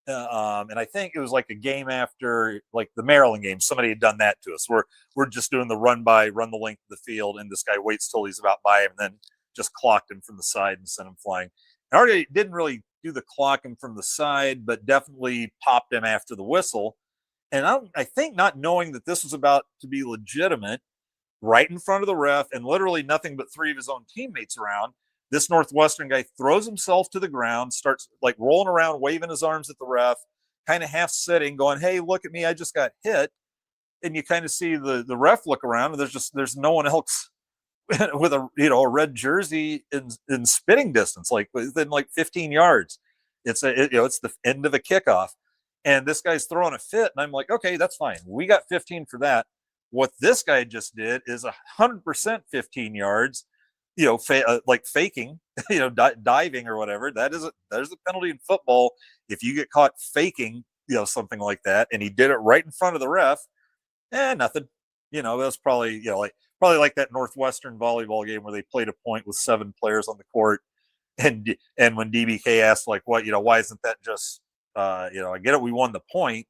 and I think it was like a game after like the Maryland game. Somebody had done that to us. We're just doing the run the length of the field, and this guy waits till he's about by him, and then just clocked him from the side and sent him flying. I already didn't really do the clocking from the side, but definitely popped him after the whistle. And I think, not knowing that this was about to be legitimate, right in front of the ref, and literally nothing but 3 of his own teammates around, this Northwestern guy throws himself to the ground, starts like rolling around, waving his arms at the ref, kind of half sitting, going, hey, look at me, I just got hit. And you kind of see the ref look around, and there's no one else with a red jersey in spitting distance, like within like 15 yards. It's the end of a kickoff. And this guy's throwing a fit, and I'm like, okay, that's fine. We got 15 for that. What this guy just did is 100% 15 yards, like faking, diving or whatever. There's a penalty in football if you get caught faking, something like that. And he did it right in front of the ref. Nothing. That's probably, like that Northwestern volleyball game where they played a point with 7 players on the court. And when DBK asked, like, why isn't that just, I get it, we won the point,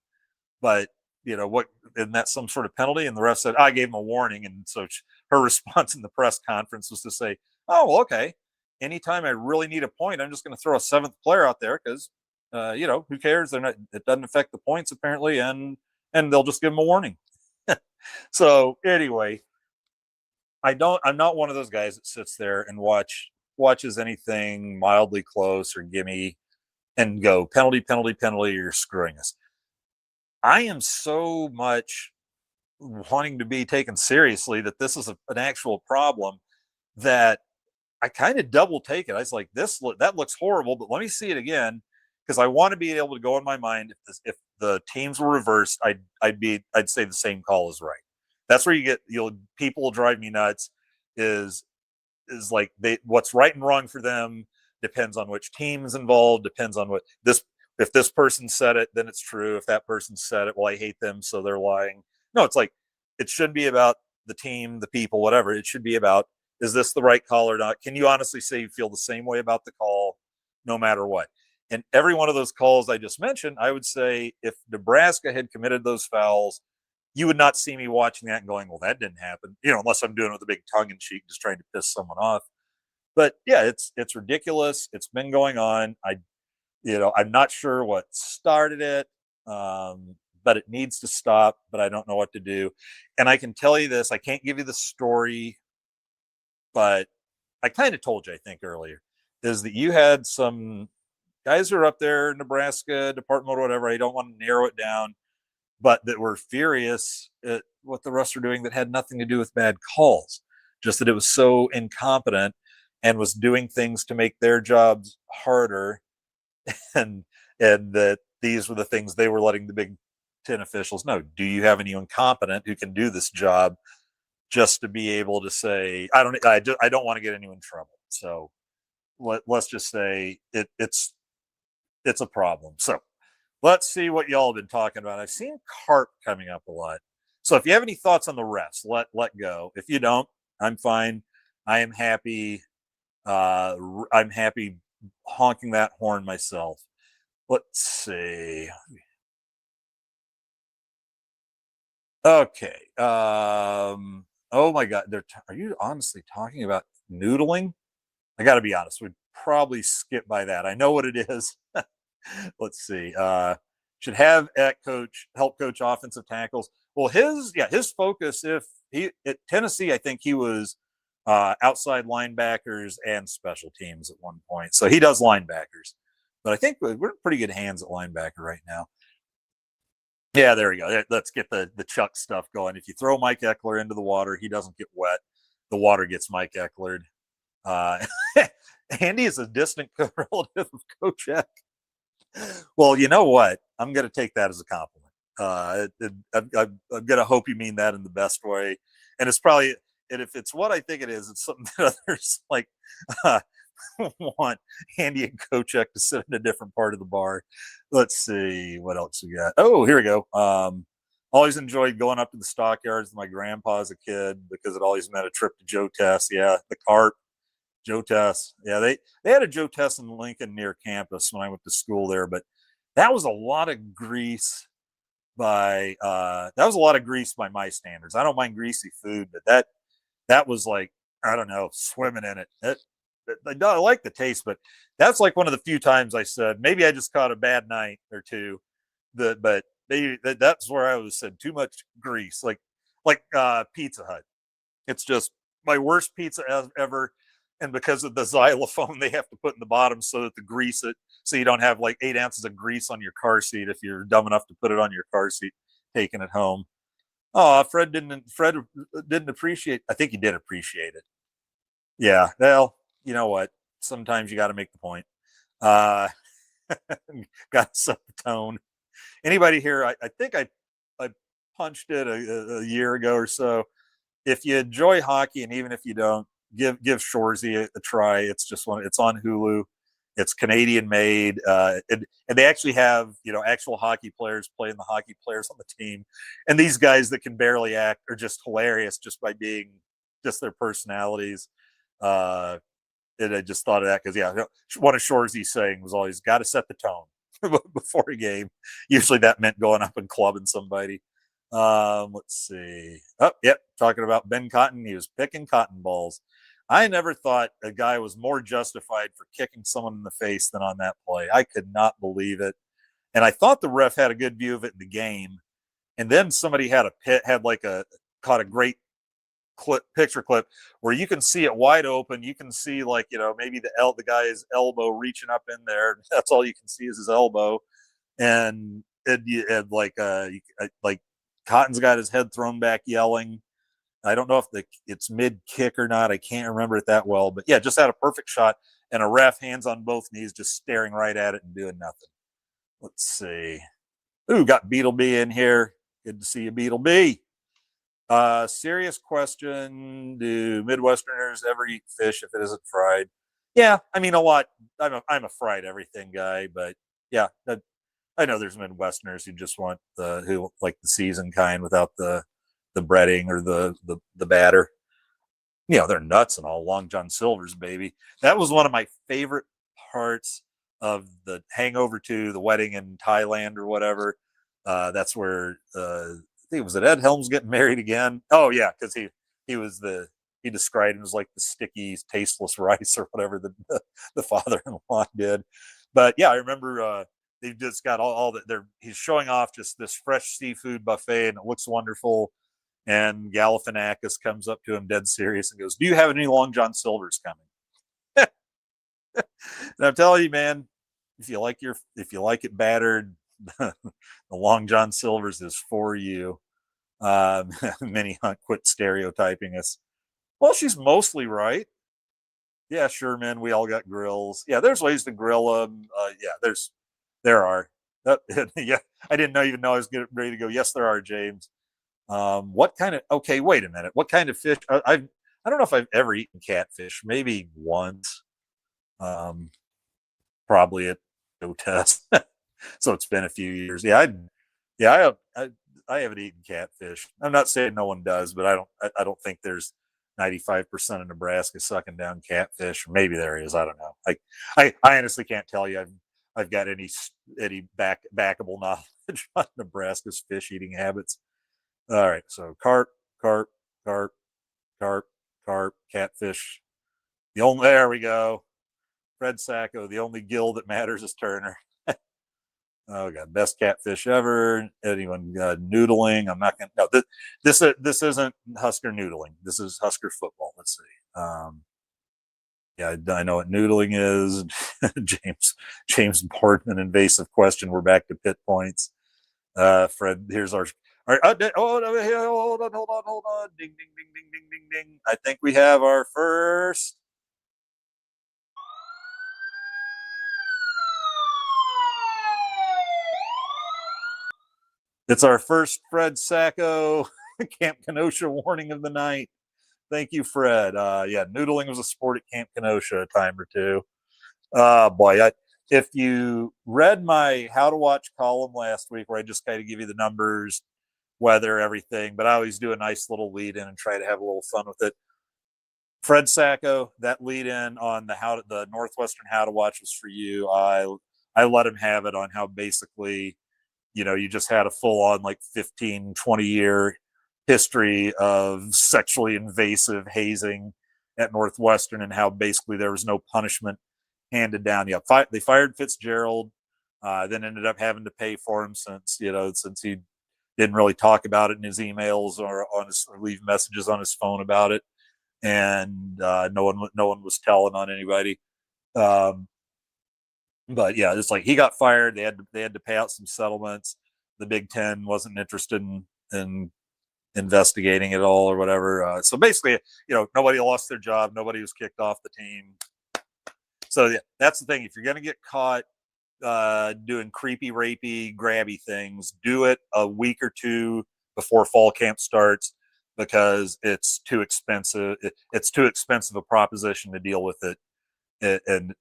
but what, isn't that some sort of penalty? And the ref said, I gave him a warning. And so her response in the press conference was to say, oh, well, okay, anytime I really need a point, I'm just going to throw a 7th player out there because, who cares? It doesn't affect the points apparently, and they'll just give them a warning. So anyway, I'm not one of those guys that sits there and watches anything mildly close or gimme and go penalty, penalty, penalty, you're screwing us. I am so much wanting to be taken seriously that this is an actual problem that I kind of double take it. I was like, that looks horrible, but let me see it again, because I want to be able to go in my mind, if the teams were reversed, I'd say the same call is right. That's where people will drive me nuts. Is like what's right and wrong for them depends on which team is involved, depends on if this person said it, then it's true. If that person said it, well, I hate them, so they're lying. No, it's like, it shouldn't be about the team, the people, whatever. It should be about, is this the right call or not? Can you honestly say you feel the same way about the call, no matter what? And every one of those calls I just mentioned, I would say if Nebraska had committed those fouls, you would not see me watching that and going, well, that didn't happen, unless I'm doing it with a big tongue in cheek, just trying to piss someone off. But yeah, it's ridiculous. It's been going on. I'm not sure what started it, but it needs to stop, but I don't know what to do. And I can tell you this, I can't give you the story, but I kind of told you, I think earlier, is that you had some guys who are up there, Nebraska department or whatever, I don't want to narrow it down, but that were furious at what the refs were doing that had nothing to do with bad calls, just that it was so incompetent and was doing things to make their jobs harder, and that these were the things they were letting the Big Ten officials know. Do you have any incompetent who can do this job, just to be able to say, I don't want to get anyone in trouble. So let's just say it's a problem. So let's see what y'all have been talking about. I've seen carp coming up a lot. So if you have any thoughts on the refs, let go. If you don't, I'm fine. I am happy. I'm happy honking that horn myself. Let's see. Okay. Oh my God. Are you honestly talking about noodling? I got to be honest. We'd probably skip by that. I know what it is. Let's see. Should have help coach offensive tackles. Well, his focus, if he at Tennessee, I think he was outside linebackers and special teams at one point. So he does linebackers, but I think we're in pretty good hands at linebacker right now. Yeah, there we go. Let's get the Chuck stuff going. If you throw Mike Eckler into the water, he doesn't get wet. The water gets Mike Eckler. Andy is a distant relative of Coach Eck. Well, you know what? I'm going to take that as a compliment. I'm going to hope you mean that in the best way. And it's probably, and if it's what I think it is, it's something that others like want Andy and Coach Eck to sit in a different part of the bar. Let's see what else we got. Oh, here we go. Always enjoyed going up to the stockyards with my grandpa as a kid because it always meant a trip to Joe Tess. Yeah, the carp. Joe Tess. Yeah, they had a Joe Tess in Lincoln near campus when I went to school there, but that was a lot of grease by my standards. I don't mind greasy food, but that was like, I don't know, swimming in it. I like the taste, but that's like one of the few times I said maybe I just caught a bad night or two. But that's where I was said too much grease, like Pizza Hut. It's just my worst pizza ever. And because of the xylophone they have to put in the bottom so that so you don't have like 8 ounces of grease on your car seat if you're dumb enough to put it on your car seat taking it home. Oh, Fred didn't appreciate. I think he did appreciate it. Yeah. Well, you know what? Sometimes you got to make the point. Got to set the tone. anybody here, I think I punched it a year ago or so. If you enjoy hockey, and even if you don't, give Shoresy a try. It's just one. It's on Hulu. It's Canadian made, and they actually have actual hockey players playing the hockey players on the team, and these guys that can barely act are just hilarious just by being just their personalities. And I just thought of that because one of Shoresy's saying was always got to set the tone before a game. Usually that meant going up and clubbing somebody. Let's see. Oh, yep. Talking about Ben Cotton. He was picking cotton balls. I never thought a guy was more justified for kicking someone in the face than on that play. I could not believe it. And I thought the ref had a good view of it in the game. And then somebody had caught a great picture clip where you can see it wide open. You can see maybe the guy's elbow reaching up in there. That's all you can see is his elbow. And Cotton's got his head thrown back yelling. I don't know if it's mid kick or not. I can't remember it that well, but yeah, just had a perfect shot and a ref hands on both knees, just staring right at it and doing nothing. Let's see. Ooh, got Beetle B in here. Good to see you, Beetle B. Serious question. Do Midwesterners ever eat fish if it isn't fried? Yeah, I mean, a lot. I'm a fried everything guy, but yeah, I know there's Midwesterners who just want who like the seasoned kind without the breading or the batter. They're nuts and all. Long John Silver's, baby. That was one of my favorite parts of the Hangover 2, the wedding in Thailand or whatever. That's where I think it was Ed Helms getting married again. Oh yeah, because he described him as like the sticky, tasteless rice or whatever the father-in-law did. But yeah, I remember they've just got all that. He's showing off just this fresh seafood buffet, and it looks wonderful. And Galifianakis comes up to him dead serious and goes, "Do you have any Long John Silvers coming?" And I'm telling you, man, if you like it battered, the Long John Silvers is for you. Minnie Hunt quit stereotyping us. Well, she's mostly right. Yeah, sure, man. We all got grills. Yeah, there's ways to grill them. Yeah, there are. Yeah, I didn't even know I was getting ready to go. Yes, there are, James. What kind of? Okay, wait a minute. What kind of fish? I don't know if I've ever eaten catfish. Maybe once. Probably at no test. So it's been a few years. I haven't eaten catfish. I'm not saying no one does, but I don't think there's 95% of Nebraska sucking down catfish. Or maybe there is. I don't know. I honestly can't tell you. I've got any backable knowledge on Nebraska's fish eating habits. All right, so carp, catfish. There we go. Fred Sacco, the only gill that matters is Turner. Oh god, best catfish ever. Anyone noodling? I'm not gonna. No, this isn't Husker noodling. This is Husker football. Let's see. Yeah, I know what noodling is. James Boardman, invasive question. We're back to pit points. Fred, here's our. Hold on. Ding, ding, ding, ding, ding, ding, ding. I think we have our first. It's our first Fred Sacco Camp Kenosha warning of the night. Thank you, Fred. Yeah, noodling was a sport at Camp Kenosha a time or two. Boy, if you read my How to Watch column last week, where I just kind of give you the numbers, weather, everything, but I always do a nice little lead in and try to have a little fun with it. Fred Sacco, that lead in on the Northwestern How to Watch was for you. I let him have it on how basically, you just had a full on 15, 20 year history of sexually invasive hazing at Northwestern and how basically there was no punishment handed down. Yeah, they fired Fitzgerald, then ended up having to pay for him since he didn't really talk about it in his emails or leave messages on his phone about it, and no one was telling on anybody. But yeah, it's he got fired. They had to pay out some settlements. The Big Ten wasn't interested in investigating it all or whatever. So basically, nobody lost their job. Nobody was kicked off the team. So yeah, that's the thing. If you're going to get caught doing creepy, rapey, grabby things, do it a week or two before fall camp starts because it's too expensive. It's too expensive a proposition to deal with it, and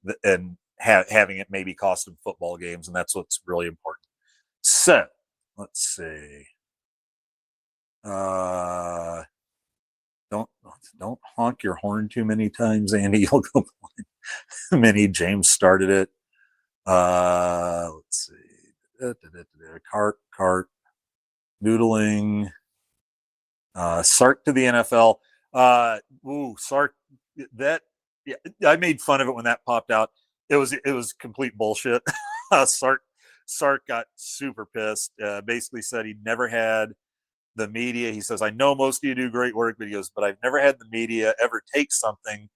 having it maybe cost them football games, and that's what's really important. So let's see. Uh, don't honk your horn too many times, Andy. You'll go blind. Mini James started it. Let's see. Cart, noodling. Sark to the NFL. Sark. That yeah, I made fun of it when that popped out. It was complete bullshit. Sark got super pissed. Basically said he never had the media. He says, I know most of you do great work, but he goes, but I've never had the media ever take something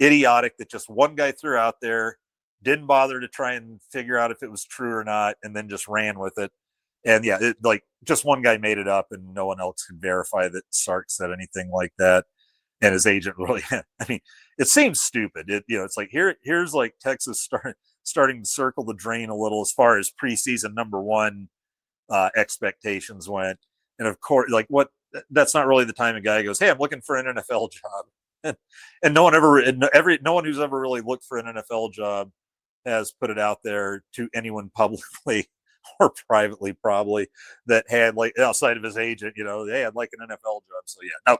idiotic that just one guy threw out there, didn't bother to try and figure out if it was true or not, and then just ran with it. And yeah, like just one guy made it up, and no one else could verify that Sark said anything like that. And his agent really, I mean, it seems stupid. It's like here's like Texas starting to circle the drain a little as far as preseason number one expectations went. And of course, like that's not really the time a guy goes, hey, I'm looking for an NFL job. And no one who's ever really looked for an NFL job has put it out there to anyone publicly or privately, probably, that had, like, outside of his agent, hey, I'd like an NFL job. So yeah, no,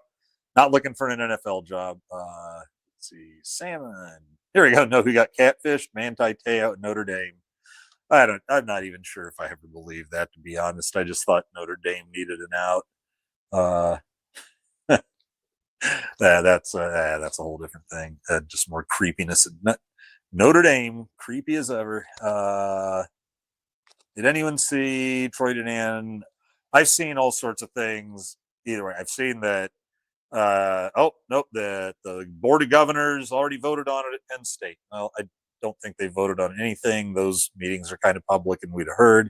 not looking for an NFL job. Let's see, salmon. Here we go. Know who got catfished? Manti Te'o at Notre Dame. I'm not even sure if I ever believed that, to be honest. I just thought Notre Dame needed an out. That's a whole different thing. Just more creepiness. Notre Dame, creepy as ever. Did anyone see Troy Danan? I've seen all sorts of things. Either way, I've seen that. Oh nope, the board of governors already voted on it at Penn State. Well, I don't think they voted on anything. Those meetings are kind of public, and we'd have heard.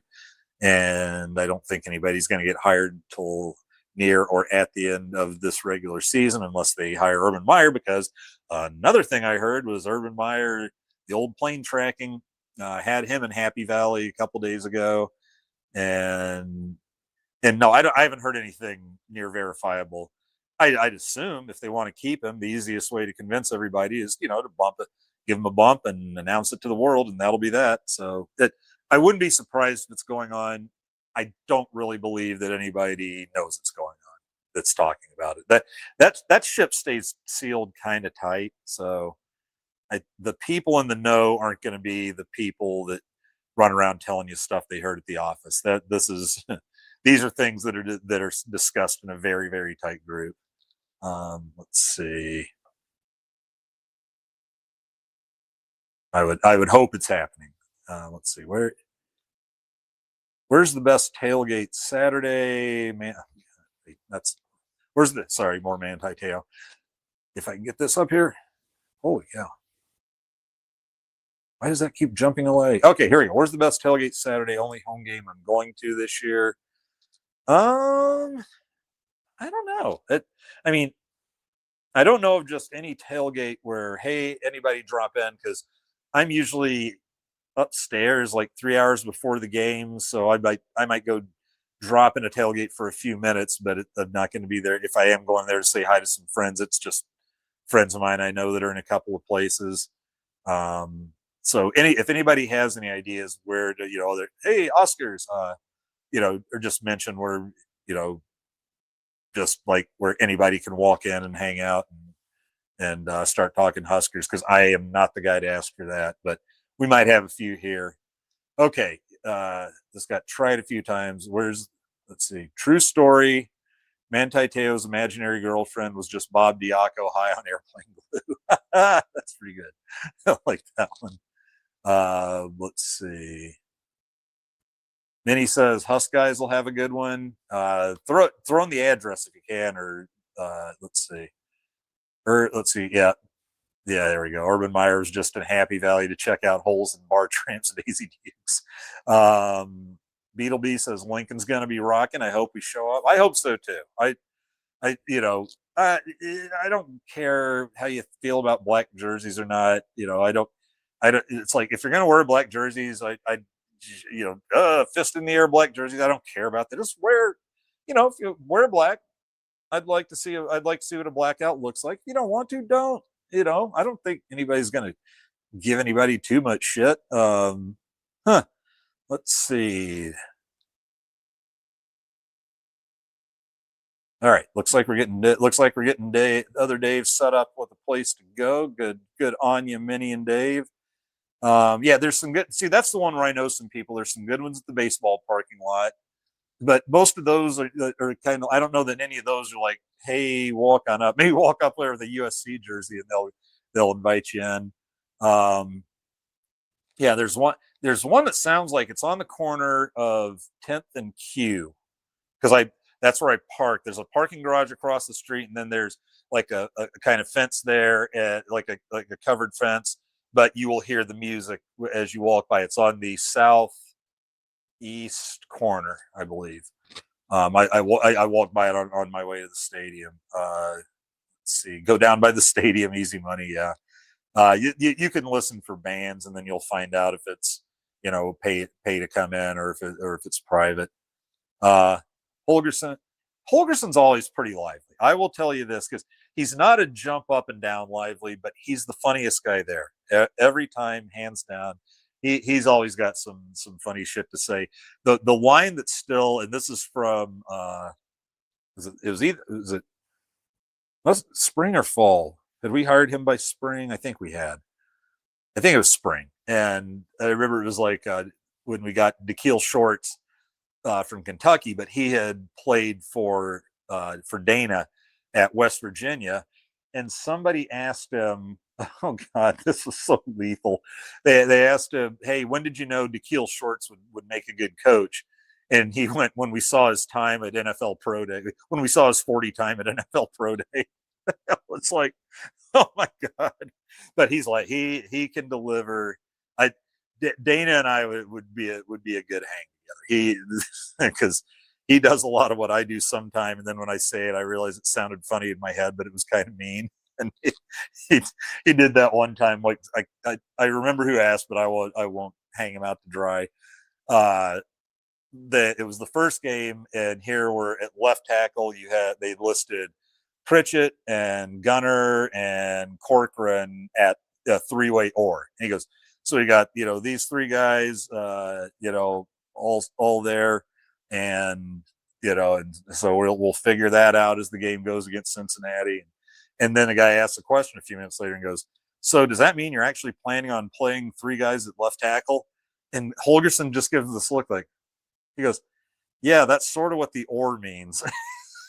And I don't think anybody's going to get hired until near or at the end of this regular season, unless they hire Urban Meyer. Because another thing I heard was Urban Meyer, the old plane tracking, had him in Happy Valley a couple days ago, and no, I haven't heard anything near verifiable. I'd assume if they want to keep him, the easiest way to convince everybody is, to bump it, give him a bump and announce it to the world, and that'll be that. So that I wouldn't be surprised if it's going on. I don't really believe that anybody knows it's going on that's talking about it. That ship stays sealed kind of tight. So the people in the know aren't going to be the people that run around telling you stuff they heard at the office. These are things that are discussed in a very, very tight group. Let's see. I would hope it's happening. Let's see, where's the best tailgate Saturday? Man, more Manti Te'o. If I can get this up here. Holy cow. Why does that keep jumping away? Okay, here we go. Where's the best tailgate Saturday? Only home game I'm going to this year. I don't know. I don't know of just any tailgate where, hey, anybody drop in, because I'm usually upstairs like 3 hours before the game, so I might go drop in a tailgate for a few minutes, but I'm not going to be there. If I am going there to say hi to some friends, it's just friends of mine I know that are in a couple of places. So if anybody has any ideas where to, hey, Oscars, or just mention where, just like where anybody can walk in and hang out and start talking Huskers, because I am not the guy to ask for that, but we might have a few here. Okay, this got tried a few times. Let's see, true story. Manti Te'o's imaginary girlfriend was just Bob Diaco high on airplane glue. That's pretty good. I like that one. Let's see. Minnie says Husk guys will have a good one. Throw in the address if you can, or let's see. Yeah, there we go. Urban Meyer was just in Happy Valley to check out holes in bar tramps at Easy Dukes. Beetlebee says Lincoln's going to be rocking. I hope we show up. I hope so too. I don't care how you feel about black jerseys or not. It's like if you're gonna wear black jerseys, fist in the air black jerseys. I don't care about that. Just wear, if you wear black, I'd like to see what a blackout looks like. If you don't want to, don't. I don't think anybody's gonna give anybody too much shit. Huh. Let's see. All right. Looks like we're getting other Dave set up with a place to go. Good on you, Minnie and Dave. Yeah, there's some good. See, that's the one where I know some people. There's some good ones at the baseball parking lot, but most of those are kind of. I don't know that any of those are like, hey, walk on up. Maybe walk up there with a USC jersey, and they'll invite you in. Um, yeah, there's one. There's one that sounds like it's on the corner of 10th and Q, because I that's where I park. There's a parking garage across the street, and then there's like a kind of fence there, like a covered fence. But you will hear the music as you walk by. It's on the southeast corner, I believe. I walked by it on my way to the stadium. Let's see, go down by the stadium, easy money. Yeah, you can listen for bands, and then you'll find out if it's pay to come in or if it's private. Uh, Holgerson. Holgerson's always pretty lively. I will tell you this because he's not a jump up and down lively, but he's the funniest guy there. Every time, hands down. He's always got some funny shit to say. The line that's still, and this is from was it spring or fall? Had we hired him by spring? I think we had. I think it was spring, and I remember it was like when we got DeKeel Shorts from Kentucky, but he had played for Dana at West Virginia, and somebody asked him, "Oh God, this was so lethal." They asked him, "Hey, when did you know DeKeel Shorts would make a good coach?" And he went, "When we saw his time at NFL Pro Day, when we saw his 40 time at NFL Pro Day." It's like, oh my God! But he's like he can deliver. I Dana and I would be a good hang together. He because he does a lot of what I do sometime, and then when I say it, I realize it sounded funny in my head, but it was kind of mean. And he did that one time. Like I remember who asked, but I won't hang him out to dry. It was the first game, and here we're at left tackle. They listed Pritchett and Gunner and Corcoran at a three-way or. And he goes, so we got these three guys, all there, and and so we'll figure that out as the game goes against Cincinnati. And then the guy asks a question a few minutes later and goes, so does that mean you're actually planning on playing three guys at left tackle? And Holgerson just gives this look like, he goes, yeah, that's sort of what the or means.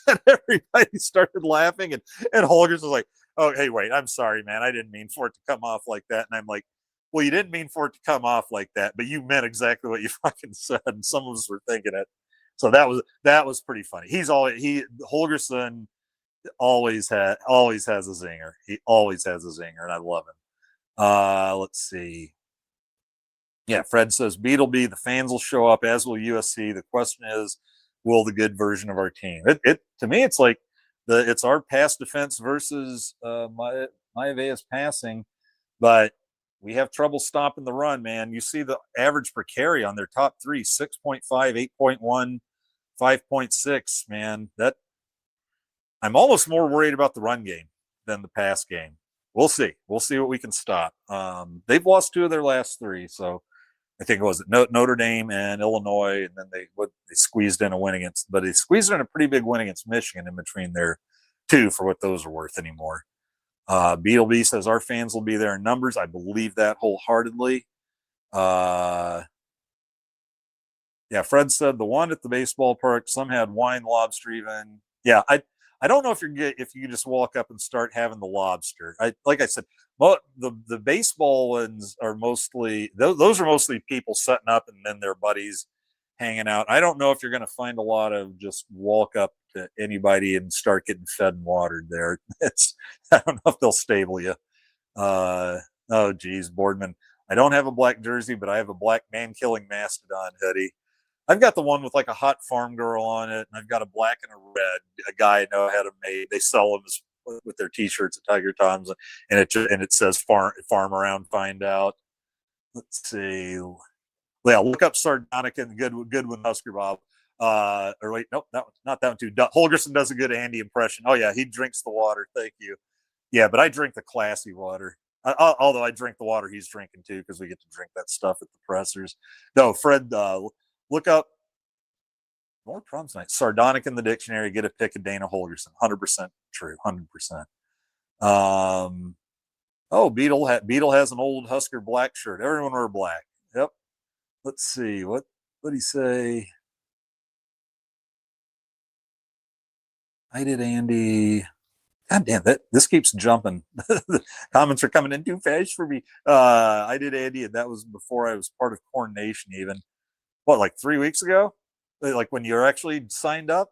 And everybody started laughing, and Holgers was like, oh, hey, wait, I'm sorry, man. I didn't mean for it to come off like that. And I'm like, well, you didn't mean for it to come off like that, but you meant exactly what you fucking said. And some of us were thinking it. So that was pretty funny. Holgerson always has a zinger. He always has a zinger, and I love him. Let's see. Yeah, Fred says Beetleby, the fans will show up, as will USC. The question is, will the good version of our team? It to me, it's like it's our pass defense versus Maiava's passing, but we have trouble stopping the run, man. You see the average per carry on their top three, 6.5, 8.1, 5.6, man. That I'm almost more worried about the run game than the pass game. We'll see. We'll see what we can stop. They've lost two of their last three, so I think it was Notre Dame and Illinois, and then they squeezed in a win against, but they squeezed in a pretty big win against Michigan in between their two for what those are worth anymore. Beetleby says our fans will be there in numbers. I believe that wholeheartedly. Yeah, Fred said the one at the baseball park, some had wine, lobster, even. Yeah, I don't know if you just walk up and start having the lobster. Like I said, the baseball ones are mostly those are mostly people setting up and then their buddies hanging out. I don't know if you're going to find a lot of just walk up to anybody and start getting fed and watered there. I don't know if they'll stable you. Oh geez, Boardman. I don't have a black jersey, but I have a black man killing mastodon hoodie. I've got the one with like a hot farm girl on it, and I've got a black and a red. A guy I know had them made. They sell them with their T-shirts at Tiger Tom's, and it says farm around, find out. Let's see. Yeah, look up Sardonic and Goodwin Husker Bob. Or wait, nope, not that one too. Holgerson does a good Andy impression. Oh yeah, he drinks the water. Thank you. Yeah, but I drink the classy water. Although I drink the water he's drinking too, because we get to drink that stuff at the pressers. No, Fred, look up more problems tonight. Sardonic in the dictionary. Get a pick of Dana Holgerson. 100% true. 100%. Oh, Beetle has an old Husker black shirt. Everyone wear black. Yep. Let's see what did he say? I did Andy. God damn that! This keeps jumping. The comments are coming in too fast for me. I did Andy, and that was before I was part of Corn Nation. Even what, like 3 weeks ago? Like when you're actually signed up?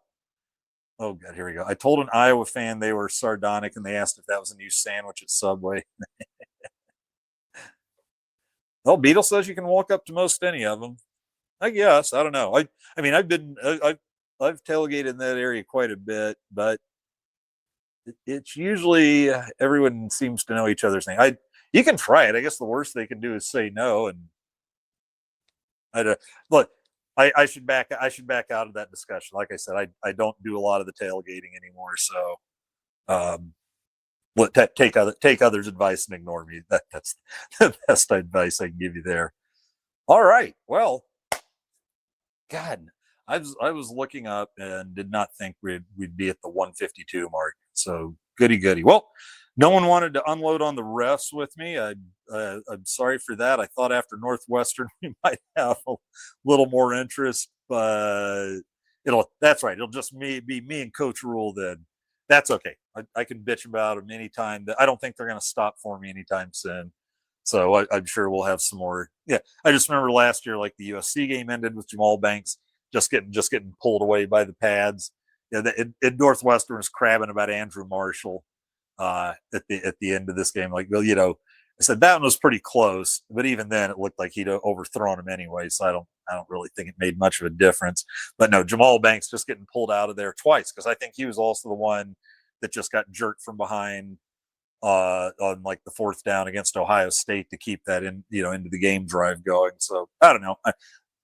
Oh god, here we go. I told an Iowa fan they were sardonic, and they asked if that was a new sandwich at Subway. Well, Beetle says you can walk up to most any of them. I guess I don't know. I mean I've tailgated in that area quite a bit, but it's usually everyone seems to know each other's name. You can try it. I guess the worst they can do is say no, and look. I should back out of that discussion. Like I said, I don't do a lot of the tailgating anymore, so take others' advice and ignore me. That's the best advice I can give you there. All right. Well, God, I was looking up and did not think we'd be at the 152 mark. So goody. Well, no one wanted to unload on the refs with me. I'm sorry for that. I thought after Northwestern we might have a little more interest, but that's right. It'll just be me and Coach Rule then. That's okay. I can bitch about them anytime. I don't think they're going to stop for me anytime soon. So I'm sure we'll have some more. Yeah, I just remember last year, like the USC game ended with Jamal Banks just getting pulled away by the pads. Yeah, Northwestern was crabbing about Andrew Marshall at the end of this game. Like, well, I said that one was pretty close, but even then, it looked like he'd overthrown him anyway. So I don't really think it made much of a difference. But no, Jamal Banks just getting pulled out of there twice, because I think he was also the one that just got jerked from behind on like the fourth down against Ohio State to keep that into the game drive going. So I don't know.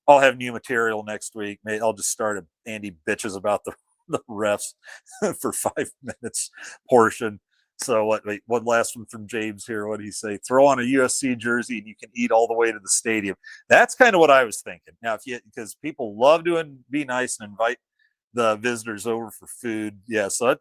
I'll have new material next week. Maybe I'll just start a Andy bitches about the refs for 5 minutes portion. So one last one from James here. What did he say? Throw on a USC jersey and you can eat all the way to the stadium. That's kind of what I was thinking. Now, because people love to be nice and invite the visitors over for food. Yeah. So,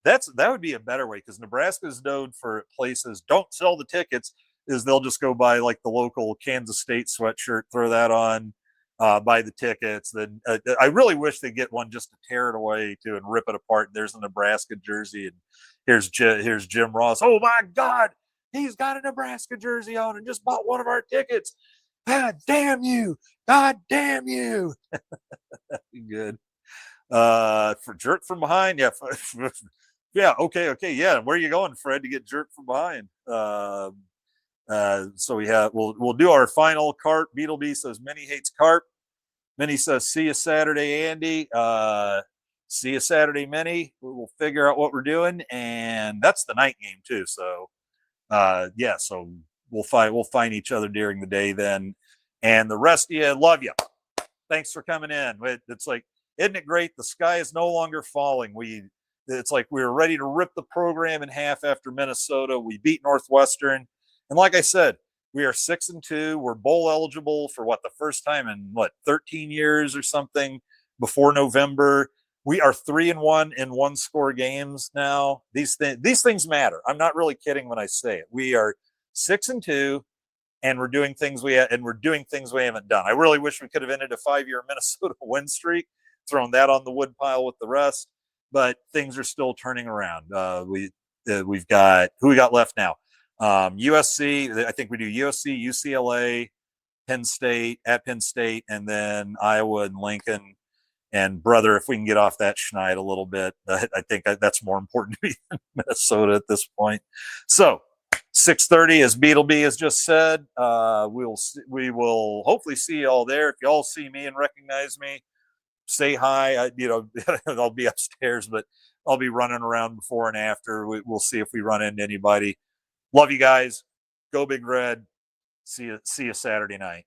that would be a better way, because Nebraska is known for places don't sell the tickets. Is they'll just go buy like the local Kansas State sweatshirt, throw that on, buy the tickets. Then I really wish they get one just to tear it away too and rip it apart. There's a Nebraska jersey, and here's Jim Ross. Oh my God, he's got a Nebraska jersey on and just bought one of our tickets. God damn you! God damn you! Good. For jerk from behind, yeah. Yeah, okay, yeah. Where are you going, Fred, to get jerked from behind? So we'll do our final carp. Beetleby says Minnie hates carp. Minnie says see you Saturday, Andy. See you Saturday, Minnie. We'll figure out what we're doing, and that's the night game too. So yeah, so we'll find each other during the day then, and the rest of you, love you. Thanks for coming in. It's like, isn't it great? The sky is no longer falling. It's like we were ready to rip the program in half after Minnesota. We beat Northwestern. And like I said, we are 6-2. We're bowl eligible for the first time in 13 years or something before November. We are 3-1 in one-score games now. These things matter. I'm not really kidding when I say it. We are 6-2, and we're doing things we haven't done. I really wish we could have ended a 5-year Minnesota win streak, thrown that on the wood pile with the rest. But things are still turning around. We've got who we got left now. USC. I think we do USC, UCLA, Penn State, and then Iowa and Lincoln. And brother, if we can get off that schneid a little bit, I think that's more important to me than Minnesota at this point. So 6:30, as Beetleby has just said. We will hopefully see you all there. If you all see me and recognize me, say hi. I'll be upstairs, but I'll be running around before and after. We'll see if we run into anybody. Love you guys. Go Big Red. See you Saturday night.